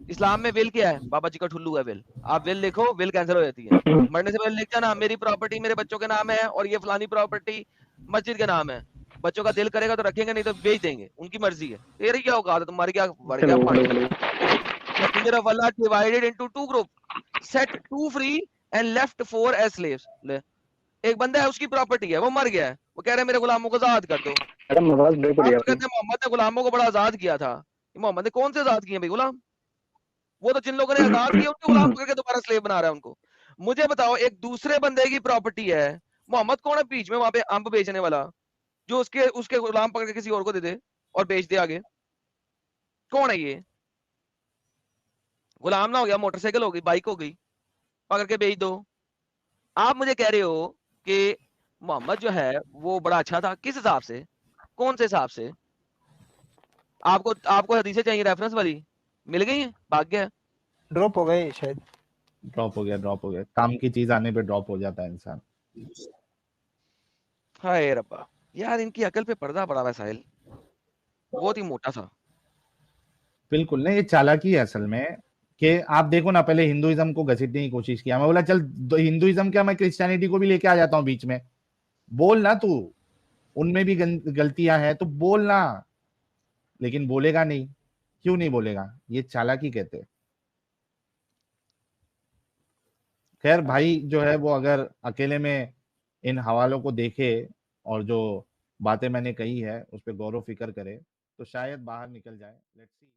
Speaker 5: इस्लाम में विल क्या है? बाबा जी का ठुल्लू है विल। आप विल लिखो, विल कैंसिल हो जाती है। मरने से पहले लिख जाना, मेरी प्रॉपर्टी मेरे बच्चों के नाम है और ये फलानी प्रॉपर्टी मस्जिद के नाम है। बच्चों का दिल करेगा तो रखेंगे, नहीं तो बेच देंगे, उनकी मर्जी है। तेरी क्या औकात है, तुम्हारी क्या बढ़ गया
Speaker 2: हेलो
Speaker 5: पानी।
Speaker 2: Hello.
Speaker 5: Messenger of Allah divided into 2 groups, set 2 free and left 4 as slaves। ले, एक बंदा है, उसकी प्रॉपर्टी है, वो मर गया है, वो कह रहे हैं मेरे गुलामों को आजाद कर दो।
Speaker 2: मैडम आवाज ब्रेक हो रही
Speaker 5: आप
Speaker 2: है
Speaker 5: तो
Speaker 2: आपकी।
Speaker 5: कहते हैं मोहम्मद ने गुलामों को बड़ा आजाद किया था। मोहम्मद ने कौन से आजाद किए भाई गुलाम? वो तो जिन लोगों ने आजाद किए उनके गुलाम पकड़ के दोबारा स्लेव बना रहा है उनको। मुझे बताओ, एक दूसरे बंदे की प्रॉपर्टी है, मोहम्मद कौन है बीच में वहां पे अंब बेचने वाला, जो उसके उसके गुलाम पकड़ के किसी और को दे दे और बेच दे आगे? कौन है ये? गुलाम ना हो गया, मोटरसाइकिल हो गई, बाइक हो गई, पकड़ के बेच दो। आप मुझे कह रहे हो कि मोहम्मद जो है वो बड़ा अच्छा था, किस हिसाब से, कौन से हिसाब से? आपको आपको हदीसें चाहिए रेफरेंस वाली, मिल गई है, भाग गया।
Speaker 3: ड्रॉप हो गए शायद।
Speaker 1: ड्रॉप हो गया, काम की चीज आने पे ड्रॉप हो जाता है इंसान।
Speaker 5: हाय रब्बा, यार इनकी अकल पे पर्दा पड़ा हुआ है साहिल, बहुत ही मोटा सा।
Speaker 1: बिल्कुल नहीं, ये चालाकी है असल में। कि आप देखो ना, पहले हिंदुइज्म को घसीटने की कोशिश किया, मैं बोला चल हिंदुइज्म क्या, मैं क्रिश्चियनिटी को भी लेके आ जाता हूँ बीच में, बोल ना तू, उनमें भी गलतियां हैं तो बोलना, लेकिन बोलेगा नहीं। क्यों नहीं बोलेगा? ये चालाकी कहते हैं। खैर भाई जो है वो अगर अकेले में इन हवालों को देखे और जो बातें मैंने कही है उस पर गौर व फिक्र करे तो शायद बाहर निकल जाए। Let's see.